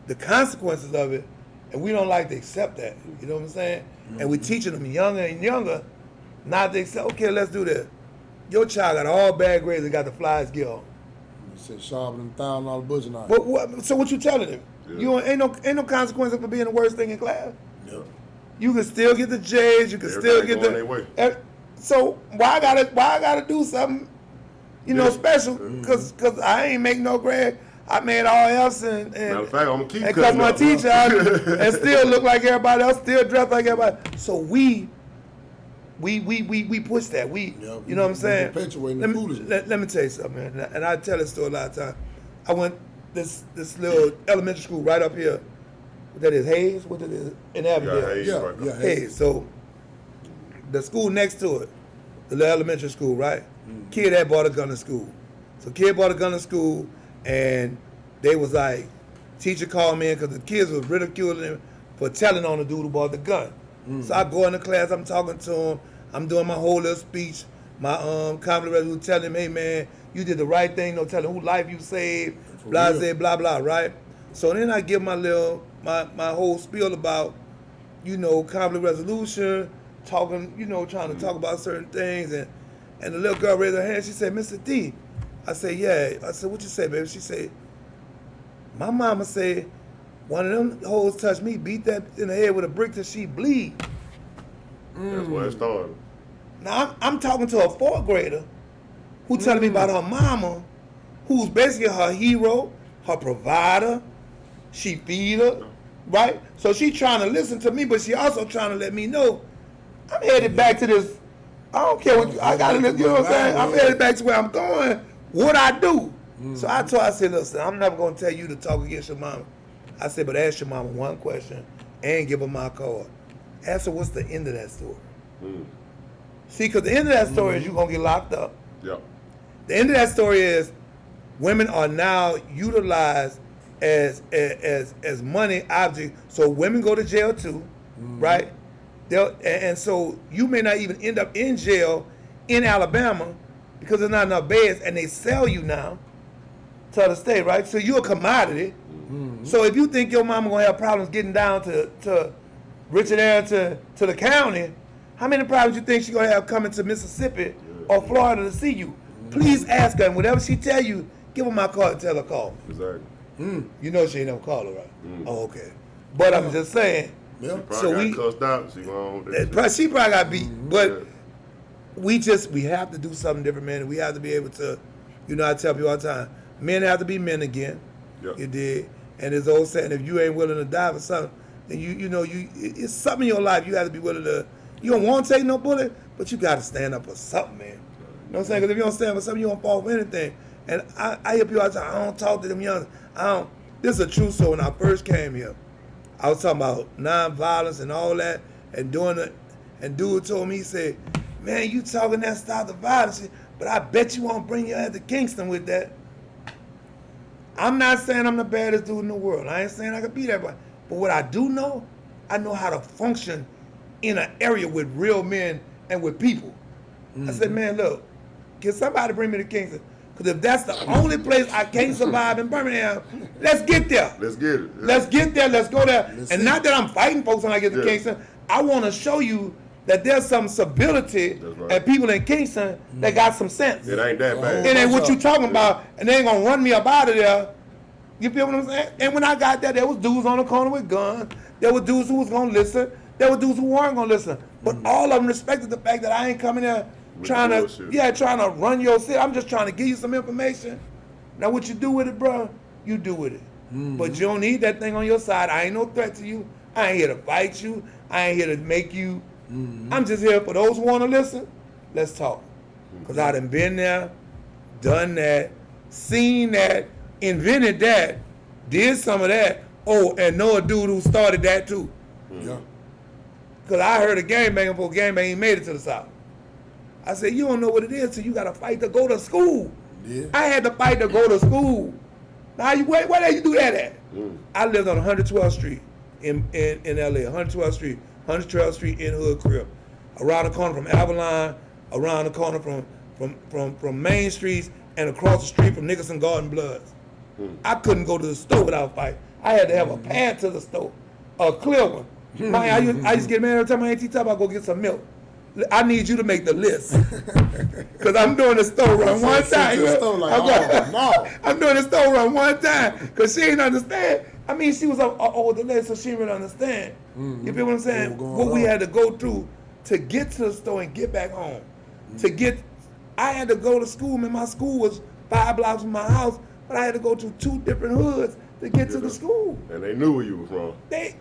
the consequences of it. And we don't like to accept that. You know what I'm saying? And we're teaching them younger and younger not to accept, okay, let's do this. Your child got all bad grades and got the flyest gill. You said sharper than $1,000 butcher knife. But so what you telling him? Yeah. You ain't no consequences for being the worst thing in class. Yep. You can still get the J's. You can still Everybody get going their way. So why I gotta do something, Yeah. special? Cause I ain't make no grade. I made all else and Matter of fact, I'm gonna keep and cutting my up. teacher and still look like everybody else, still dress like everybody. So we push that. Yeah, You know what I'm saying? perpetuating Let the me, foolishness. let me tell you something, man. And I tell this story a lot of times. I went this little elementary school right up here. What that is, Hayes? What that is? In Avondale. Yeah, Hayes, Yeah, right yeah. there. Hey, so the school next to it, the little elementary school, right? Kid had bought a gun to school. So kid bought a gun to school, and they was like, teacher called me in because the kids was ridiculing him for telling on the dude who bought the gun. So I go into class, I'm talking to him, I'm doing my whole little speech, my compliment resolution, telling him, hey man, you did the right thing, no telling who life you saved, For blah, real. blah, blah, blah, right? So then I give my whole spiel about, conflict resolution, talking, trying to talk about certain things, and the little girl raised her hand. She said, Mr. D. I said, yeah. I said, what you say, baby? She said, my mama said, one of them hoes touched me, beat that in the head with a brick till she bleed. That's where it started. Now I'm talking to a fourth grader who telling me about her mama, who's basically her hero, her provider. She feed her, right? So she trying to listen to me, but she also trying to let me know I'm headed back to this. I don't care what I gotta. You know what I'm saying? I'm headed back to where I'm going. What I do? So I told her, I said, listen, I'm never gonna tell you to talk against your mama. I said, but ask your mama one question and give her my card. Ask her what's the end of that story. See, because the end of that story is you're gonna get locked up. Yep. The end of that story is women are now utilized as money objects. So women go to jail too, right? And so you may not even end up in jail in Alabama because there's not enough beds, and they sell you now to the state, right? So you're a commodity. So if you think your mama gonna have problems getting down to Richard Aaron to the county, how many problems you think she gonna have coming to Mississippi or Florida to see you? Please ask her, and whatever she tell you, give her my card and tell her call me. Exactly. You know she ain't never called her, right? Oh, okay. But I'm just saying, Yeah. Probably So got we- cussed out. She going she probably got beat. But Yeah. we have to do something different, man. And we have to be able to, I tell people all the time, men have to be men again. Yep. You did. And there's old saying, if you ain't willing to die for something, then it's something in your life you have to be willing to. You don't want to take no bullet, but you got to stand up for something, man. You know what I'm saying? Because if you don't stand for something, you don't fall for anything. And I hear people all the time, I don't talk to them young. This is a true story. When I first came here, I was talking about nonviolence and all that, and doing it. And dude told me, he said, man, you talking that stop the violence, but I bet you won't bring your ass to Kingston with that. I'm not saying I'm the baddest dude in the world. I ain't saying I could beat everybody. But what I do know, I know how to function in an area with real men and with people. I said, man, look, can somebody bring me to Kingston? Because if that's the only place I can't survive in Birmingham, let's get there. Let's get it. Let's get there. Let's go there. Let's and see. not that I'm fighting folks when I get to Yeah. Kingston. I want to show you that there's some stability That's right. and people in Kingston that got some sense. It ain't that bad. It ain't what you talking about, and they ain't gonna run me up out of there. You feel what I'm saying? And when I got there was dudes on the corner with guns. There were dudes who was gonna listen. There were dudes who weren't gonna listen. But all of them respected the fact that I ain't coming there With trying to, bullshit. trying to run your city. I'm just trying to give you some information. Now what you do with it, bro, you do with it. But you don't need that thing on your side. I ain't no threat to you. I ain't here to fight you. I ain't here to make you. I'm just here for those who want to listen. Let's talk. Because I done been there, done that, seen that, invented that, did some of that. Oh, and know a dude who started that too. Yeah. Because I heard a gangbanging for a gangbang, he made it to the South. I said, you don't know what it is till you got to fight to go to school. Yeah. I had to fight to go to school. Now, where did you do that at? I lived on 112th Street in LA, 112th Street, 112th Street in Hood Crib. Around the corner from Avalon, around the corner from Main Streets, and across the street from Nicholson Garden Bloods. I couldn't go to the store without fighting. I had to have a path to the store, a clear one. I used to get mad every time my auntie talk about go get some milk. I need you to make the list. Because I'm doing the store run one time. I'm doing the store run one time because she ain't understand. I mean, she was an older lady, so she didn't really understand. You feel what I'm saying? What we had to go through to get to the store and get back home. I had to go to school, man. My school was 5 blocks from my house, but I had to go to 2 different hoods to get to the school. And they knew where you were from. They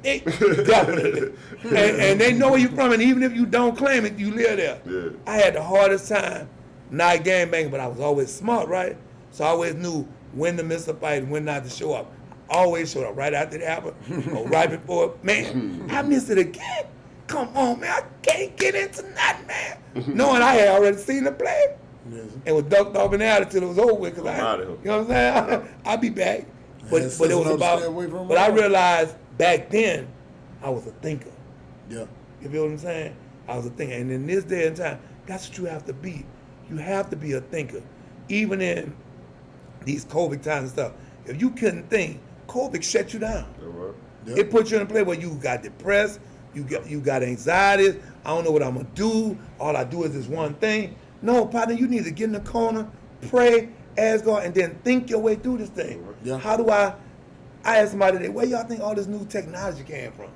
definitely. and they know where you from, and even if you don't claim it, you live there. Yeah. I had the hardest time not gangbanging, but I was always smart, right? So I always knew when to miss a fight and when not to show up. I always showed up right after it happened or right before. Man, I missed it again. Come on, man. I can't get into nothing, man. Knowing I had already seen the play. Yes. And was ducked off in there until it was over with. I'm outta here. You know what I'm saying? I'll be back. But Yes, it was stay about. away from But I home. realized back then, I was a thinker. Yeah. You feel what I'm saying? I was a thinker. And in this day and time, that's what you have to be. You have to be a thinker. Even in these COVID times and stuff. If you couldn't think, COVID shut you down. All right. Yep. It put you in a place where you got depressed, you got anxiety. I don't know what I'm gonna do. All I do is this one thing. No, partner, you need to get in the corner, pray, ask God, and then think your way through this thing. Yeah. How do I asked somebody today, where y'all think all this new technology came from?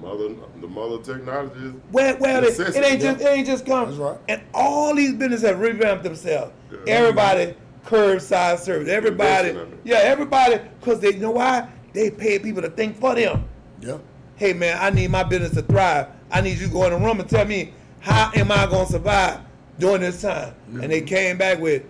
The mother technology is Where necessity. it ain't just come. That's right. And all these businesses have revamped themselves. Yeah. Everybody curbside service. Everybody, Investing in it. yeah, everybody, because they, you know why? They pay people to think for them. Yeah. Hey man, I need my business to thrive. I need you to go in the room and tell me, how am I gonna survive during this time? And they came back with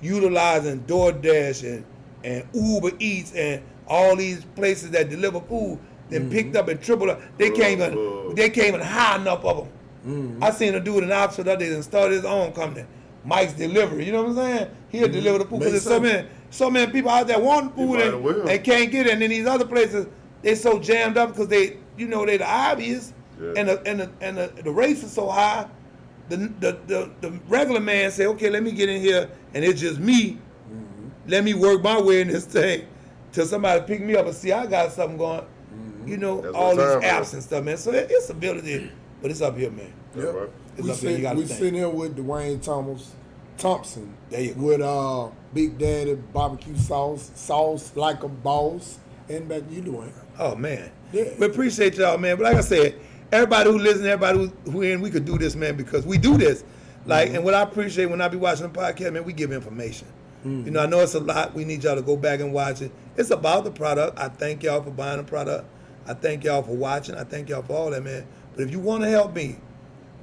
utilizing DoorDash and Uber Eats and all these places that deliver food, then picked up and tripled up. They can't even hire enough of them. I seen a dude in Oxford that day and started his own company, Mike's Delivery. You know what I'm saying? He'll deliver the food because there's so many people out there want food might as well. and can't get it. And then these other places, they so jammed up because they the obvious, Yeah. and the rates are so high. The regular man say, okay, let me get in here and it's just me. Let me work my way in this thing till somebody pick me up and see I got something going. You know, That's all what these time apps is. and stuff, man. So it's ability, but it's up here, man. That's Yep. right. It's We up here. You gotta think. sitting here with Dwayne Thompson. There you go. With Big Daddy barbecue sauce like a boss, and back to you, Dwayne. Oh man, Yeah. we appreciate y'all, man. But like I said, everybody who listens, everybody who in, we could do this, man, because we do this. Like, and what I appreciate when I be watching the podcast, man, we give information. You know, I know it's a lot. We need y'all to go back and watch it. It's about the product. I thank y'all for buying the product. I thank y'all for watching. I thank y'all for all that, man. But if you want to help me,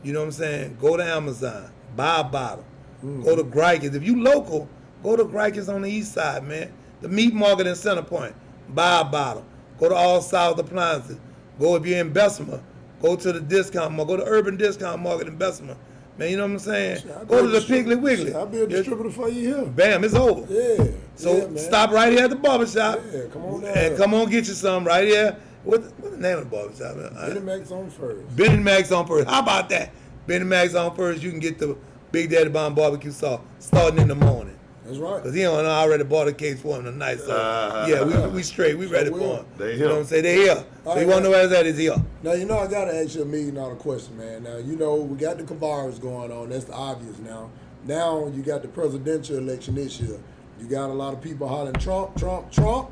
you know what I'm saying, go to Amazon, buy a bottle. Go to Greikes. If you local, go to Greikes on the east side, man. The meat market in Center Point, buy a bottle. Go to All South Appliances. Go if you're in Bessemer, go to the discount mall. Go to Urban Discount Market in Bessemer. Man, you know what I'm saying? Go to the Piggly Wiggly. I'll be a distributor for you here. Bam, it's over. Yeah. So yeah, man. stop right here at the barbershop. Yeah, come on down. And come on get you some right here. What's the name of the barbershop? Benny Mac's on first. Benny Mac's on first. How about that? Benny Mac's on first. You can get the Big Daddy Bomb barbecue sauce starting in the morning. That's right. Because he don't already bought a case for him tonight. So, yeah, we straight. We ready for him. They You know what I'm here. saying? They here. So you want to know where that is here. Now, I got to ask you $1 million question, man. Now, we got the Kavaras going on. That's the obvious now. Now, you got the presidential election this year. You got a lot of people hollering Trump, Trump, Trump.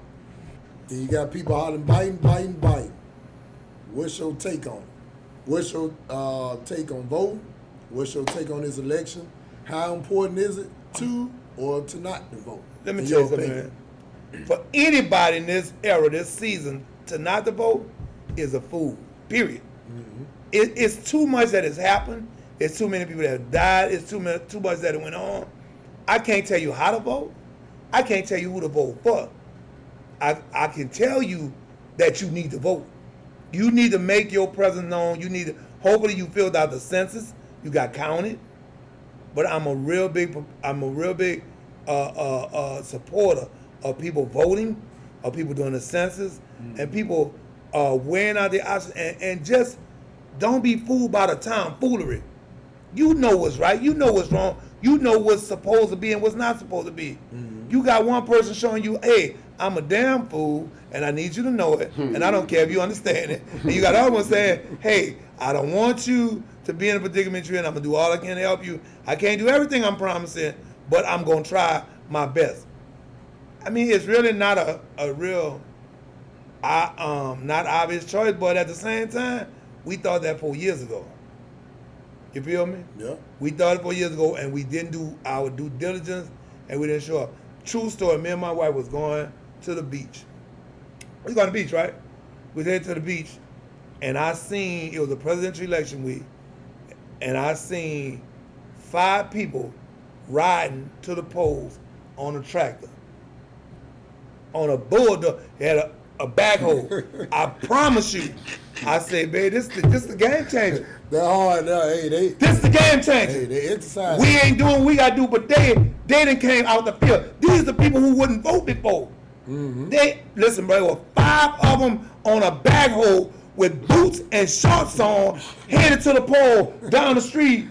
Then you got people hollering Biden, Biden, Biden. What's your take on it? What's your take on voting? What's your take on this election? How important is it to or to not to vote? Let me in tell you your something, opinion? man. For anybody in this era, this season, to not to vote is a fool. Period. It's too much that has happened. It's too many people that have died. It's too much that went on. I can't tell you how to vote. I can't tell you who to vote for. I can tell you that you need to vote. You need to make your presence known. You need to, hopefully you filled out the census. You got counted. But I'm a real big supporter of people voting, of people doing the census, and people weighing out their options, and just don't be fooled by the tomfoolery. You know what's right. You know what's wrong. You know what's supposed to be and what's not supposed to be. You got one person showing you, hey, I'm a damn fool, and I need you to know it, and I don't care if you understand it. And you got other one saying, hey, I don't want you to be in a predicament you're in. I'm going to do all I can to help you. I can't do everything I'm promising, but I'm going to try my best. I mean, it's really not a real, not obvious choice, but at the same time, we thought that 4 years ago. You feel me? Yeah. We thought it 4 years ago, and we didn't do our due diligence, and we didn't show up. True story, me and my wife was going to the beach. We was going to the beach, right? We was headed to the beach, and I seen, it was a presidential election week, and I seen 5 people riding to the polls on a tractor. On a bulldog, they had a backhoe. I promise you. I say, babe, this the game changer. They're hard now. Hey, This the game changer. Hey, they exercise. We ain't doing what we gotta do, but they done came out the field. These are the people who wouldn't vote before. They listen, bro. There were 5 of them on a backhoe with boots and shorts on, headed to the poll down the street.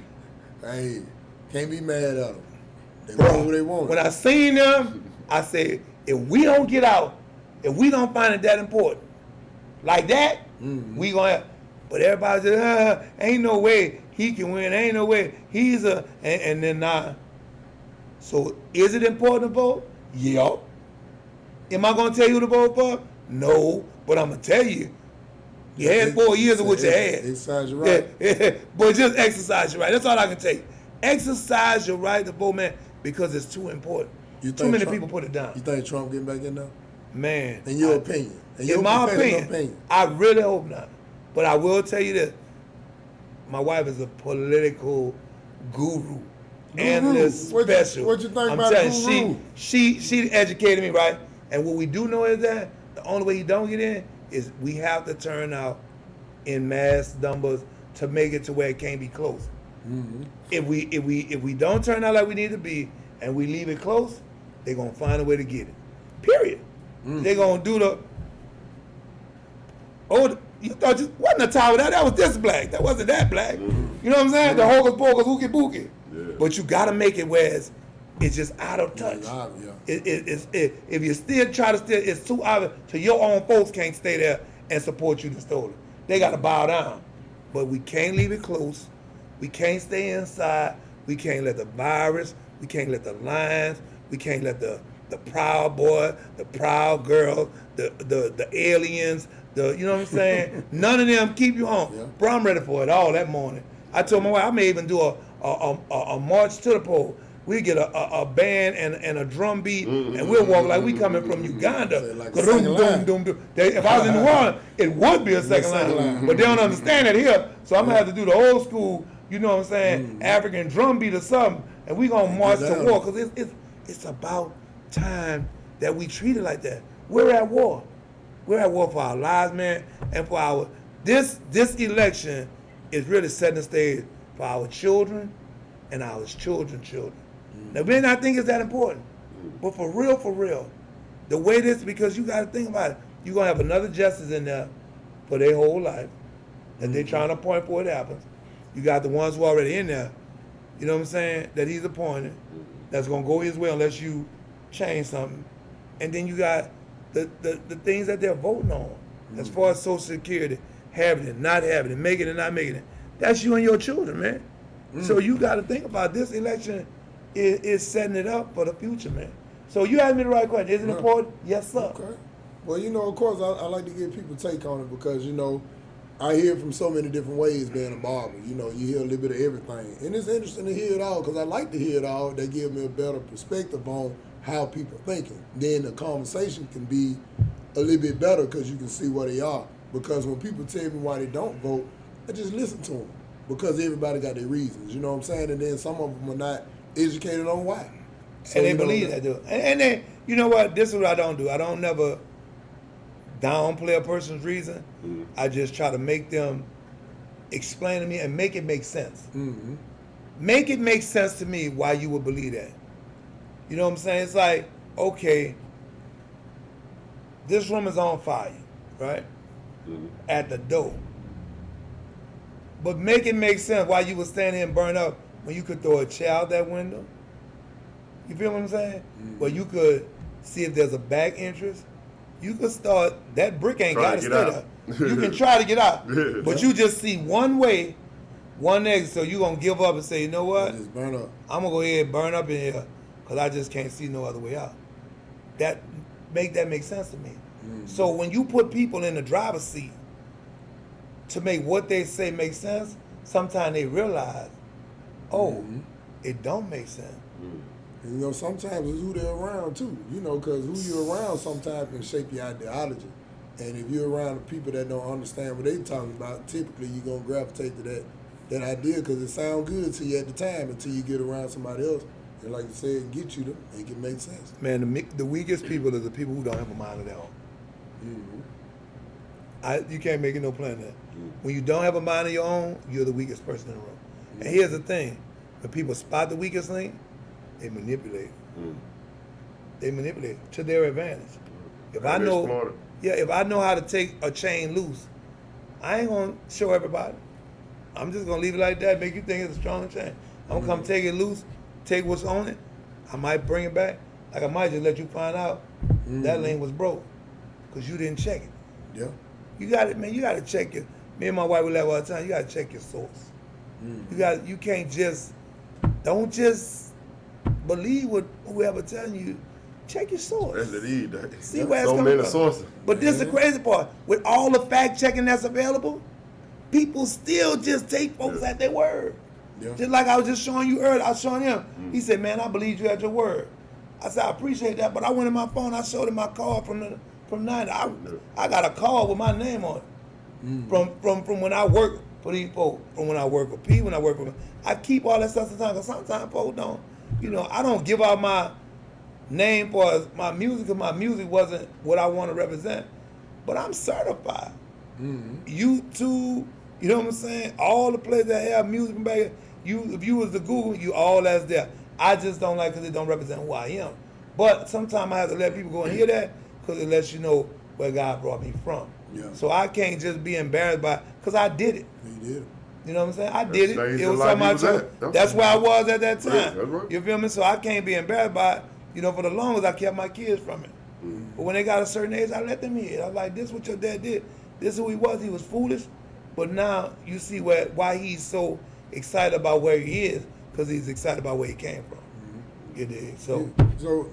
Hey, can't be mad at them. They Bro, want what they want. when I seen them, I said, if we don't get out, if we don't find it that important, like that, we gonna have. But everybody said, ain't no way he can win. Ain't no way he's a. And then nah. So is it important to vote? Yeah. Am I gonna tell you to vote for? No. But I'm gonna tell you. You had 4 years of what you had. Exercise your right. Yeah. But just exercise your right. That's all I can tell you. Exercise your right to vote, man, because it's too important. Too many people put it down. You think Trump getting back in now? Man. In your opinion. In my opinion, I really hope not. But I will tell you this. My wife is a political guru. Analyst special. What you think I'm about telling guru? you, she educated me, right? And what we do know is that the only way you don't get in is we have to turn out in mass numbers to make it to where it can't be close. If we don't turn out like we need to be and we leave it close, they're gonna find a way to get it. Period. They're gonna do you thought you wasn't a tower that was this black. That wasn't that black. You know what I'm saying? The hocus pocus, hooky booky. Yeah. But you gotta make it where it's just out of touch. Yeah. If you still try to it's too obvious. So your own folks can't stay there and support you to stole it. They gotta bow down. But we can't leave it close. We can't stay inside. We can't let the virus. We can't let the lions. We can't let the proud boy, the proud girl, the aliens, you know what I'm saying? None of them keep you home. Yeah. Bro, I'm ready for it all that morning. I told my wife I may even do a march to the poll. We get a band and a drum beat, and we'll walk like we coming from Uganda. Like a second line. If I was in New Orleans, it would be a second line. But they don't understand it here, so I'm gonna have to do the old school, you know what I'm saying, African drum beat or something, and we gonna march to war, because it's about time that we treat it like that. We're at war. We're at war for our lives, man, and for our this election is really setting the stage for our children and our children's children. Now, we may not think it's that important, but for real, the way this, because you got to think about it, you're gonna have another justice in there for their whole life that they're trying to appoint before it happens. You got the ones who are already in there. you know what I'm saying, that he's appointed, that's gonna go his way unless you change something. And then you got the things that they're voting on, as far as Social Security, having it, not having it, making it, not making it. That's you and your children, man. So you got to think about this election is setting it up for the future, man. So you asked me the right question. Is it important? Yes, sir. Okay. Well, of course, I like to give people take on it because, I hear it from so many different ways being a barber. You hear a little bit of everything. And it's interesting to hear it all because I like to hear it all. They give me a better perspective on how people are thinking. Then the conversation can be a little bit better because you can see where they are. Because when people tell me why they don't vote, I just listen to them because everybody got their reasons. You know what I'm saying? And then some of them are not educated on why. So, And they believe that, dude. And then, you know what? This is what I don't do. I don't never downplay a person's reason. I just try to make them explain to me and make it make sense. Make it make sense to me why you would believe that. You know what I'm saying? It's like, okay, this room is on fire, right? At the door. But make it make sense why you would stand here and burn up when you could throw a chair out that window. You feel what I'm saying? Well, you could see if there's a back entrance. You could start, that brick ain't got to stay there. You can try to get out. But you just see one way, one exit, so you're going to give up and say, you know what? Just burn up. I'm going to go ahead and burn up in here because I just can't see no other way out. That make sense to me. So when you put people in the driver's seat to make what they say make sense, sometimes they realize, it don't make sense. And, sometimes it's who they're around too, because who you're around sometimes can shape your ideology. And if you're around the people that don't understand what they're talking about, typically you're going to gravitate to that idea because it sounds good to you at the time until you get around somebody else. And like you said, get you to make it make sense. Man, the weakest people are the people who don't have a mind of their own. You can't make it no plan that. When you don't have a mind of your own, you're the weakest person in the room. And here's the thing. When people spot the weakest link, they manipulate. They manipulate to their advantage. If I know how to take a chain loose, I ain't gonna show everybody. I'm just gonna leave it like that, make you think it's a strong chain. I'm gonna come take it loose, take what's on it. I might bring it back. Like I might just let you find out that link was broke because you didn't check it. Yeah. You got it, man. You got to check it. Me and my wife will have all the time. You got to check your source. You can't don't just believe what whoever telling you. Check your source. That's it. See where it's so coming many from. sources. But this is the crazy part. With all the fact checking that's available, people still just take folks at their word. Yeah. Just like I was just showing you earlier. I was showing him. He said, "Man, I believe you at your word." I said, "I appreciate that," but I went in my phone. I showed him my card from 90. I got a card with my name on it. From when I work for these folks, from when I work for P, when I work for, I keep all that stuff sometimes, because sometimes folks don't, I don't give out my name for my music, because my music wasn't what I want to represent, but I'm certified. YouTube, you know what I'm saying? All the places that have music from back, if you was to Google, all that's there. I just don't like because it don't represent who I am. But sometimes I have to let people go and hear that, because it lets you know where God brought me from. Yeah. So I can't just be embarrassed by, because I did it. You did it. You know what I'm saying? I did it. Stage It of was life something I you was chose. at. That's where I was at that time. That's right. You feel me? So I can't be embarrassed by it. For the longest I kept my kids from it. But when they got a certain age, I let them hear it. I was like, this is what your dad did. This is who he was. He was foolish. But now you see why he's so excited about where he is, because he's excited about where he came from. You dig? So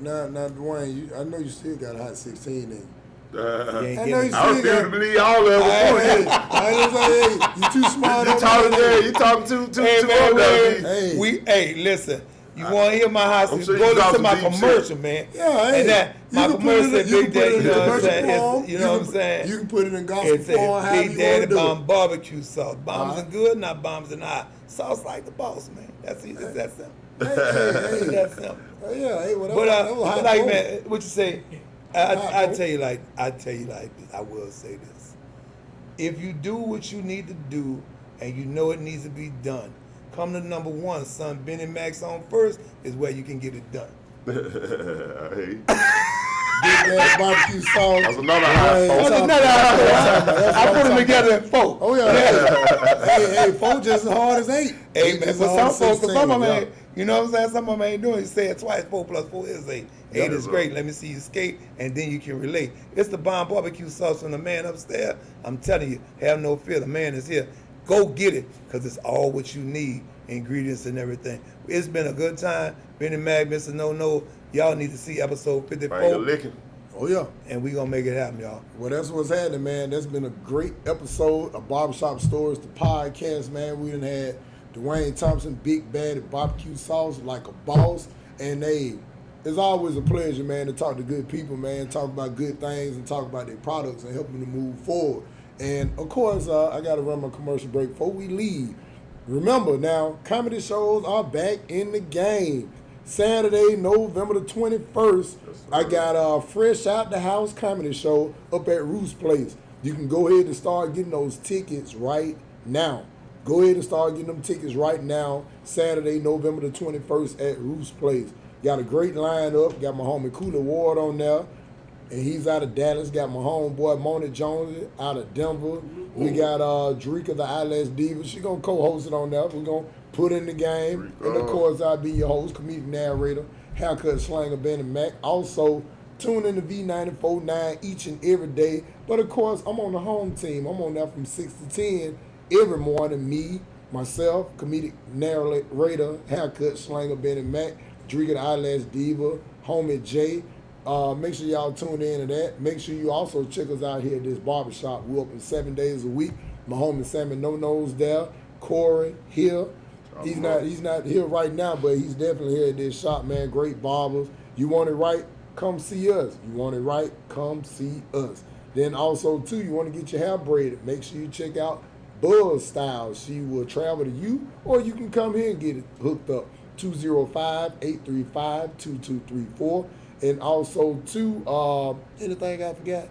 now Dwayne, I know you still got a hot 16 in you. you ain't I getting know it. you I refuse to believe all of Hey, them. I was like, hey, you too smart. You talking too Hey, man, old. Hey. Listen. You want to hear my house? I'm sure Go you listen got to my some deep commercial, shit. man. Yeah, hey. And that my You can put commercial it in- said you Big can put it Daddy. in You know what I'm commercial saying? form. You know what I'm saying? You can put it in gospel It form, said however Big you Daddy want to do bomb it. barbecue sauce. Bombs are good, not bombs and I. Sauce like the boss, man. That's easy. It's that simple. Hey. It's that simple. Yeah, hey, well, that But was but hot like, moment. man, what you say? I tell you like this. I will say this. If you do what you need to do and you know it needs to be done, come to number one, son. Benny Max on first is where you can get it done. Hey. Big Daddy barbecue sauce. That's another high Dwayne folks. Thompson. I put them together in 4. Oh yeah, hey, 4 just as hard as 8. Hey, man, Just but as hard some as folks, 16, some of them yeah. ain't, you know what I'm saying? Some of them ain't doing it. You say it twice, 4 plus 4 is 8. 8 is Yeah. great. Let me see you skate, and then you can relate. It's the bomb barbecue sauce from the man upstairs. I'm telling you, have no fear. The man is here. Go get it, because it's all what you need, ingredients and everything. It's been a good time. Benny Mac, Mr. No. Y'all need to see episode 54, Finger licking. Oh yeah. and we going to make it happen, y'all. Well, that's what's happening, man. That's been a great episode of Barbershop Stories, the podcast, man. We done had Dwayne Thompson, Big Bad at Barbecue Sauce, like a boss. And it's always a pleasure, man, to talk to good people, man, talk about good things and talk about their products and help them to move forward. And, of course, I got to run my commercial break before we leave. Remember, now, comedy shows are back in the game. Saturday, November the 21st, I got a Fresh Out the House comedy show up at Roos Place. You can go ahead and start getting those tickets right now. Go ahead and start getting them tickets right now. Saturday, November the 21st at Roos Place. Got a great lineup. Got my homie Cooler Ward on there. And he's out of Dallas. Got my homeboy Mona Jones out of Denver. We got Drika the Eyelash Diva. She going to co-host it on there. We're going to put in the game. Drika. And, of course, I'll be your host, comedic narrator, haircut slanger, Benny Mac. Also, tune in to V94.9 each and every day. But, of course, I'm on the home team. I'm on there from 6 to 10 every morning. Me, myself, comedic narrator, haircut slanger, Benny Mac, Drika the Eyelash Diva, homie Jay. Make sure y'all tune in to that. Make sure you also check us out here at this barbershop. We're open 7 days a week. My homie Sammy No-No's there. Corey here. He's not here right now, but he's definitely here at this shop, man. Great barbers. You want it right? Come see us. You want it right? Come see us. Then also, too, you want to get your hair braided. Make sure you check out Buzz Style. She will travel to you, or you can come here and get it hooked up. 205-835-2234. And also, too, anything I forgot?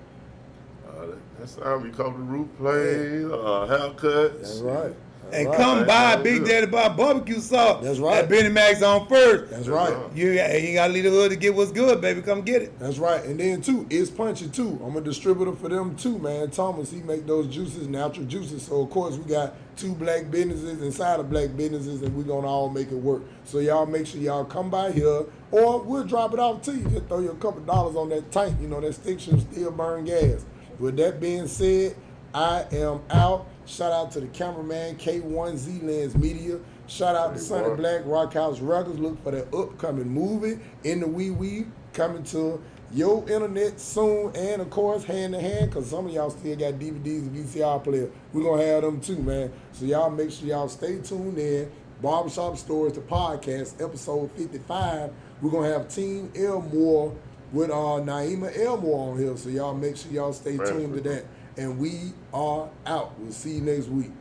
That's time we cover the root plays, haircuts. That's right. And right. come by That's Big good. Daddy Bob Barbecue Sauce. That's right. At Benny Mac's on First. That's right. You got to leave the hood to get what's good, baby. Come get it. That's right. And then, too, It's Punchy, too. I'm a distributor for them, too, man. Thomas, he make those juices, natural juices. So, of course, we got 2 black businesses inside of black businesses, and we're going to all make it work. So, y'all make sure y'all come by here, or we'll drop it off to you. Just throw you a couple dollars on that tank. You know, that stick should still burn gas. With that being said, I am out. Shout out to the cameraman, K1Z Lens Media. Shout out to Sonny Black, Rock House Records. Look for that upcoming movie, In the Wee Wee, coming to your internet soon. And, of course, hand to hand, because some of y'all still got DVDs and VCR players. We're going to have them too, man. So y'all make sure y'all stay tuned in. Barbershop Stories, the podcast, episode 55. We're going to have Team Elmore with Naima Elmore on here. So y'all make sure y'all stay tuned to that. And we are out. We'll see you next week.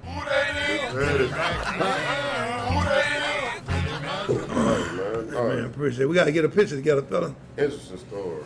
Man. Man, appreciate it. We got to get a picture together, fella. Interesting story.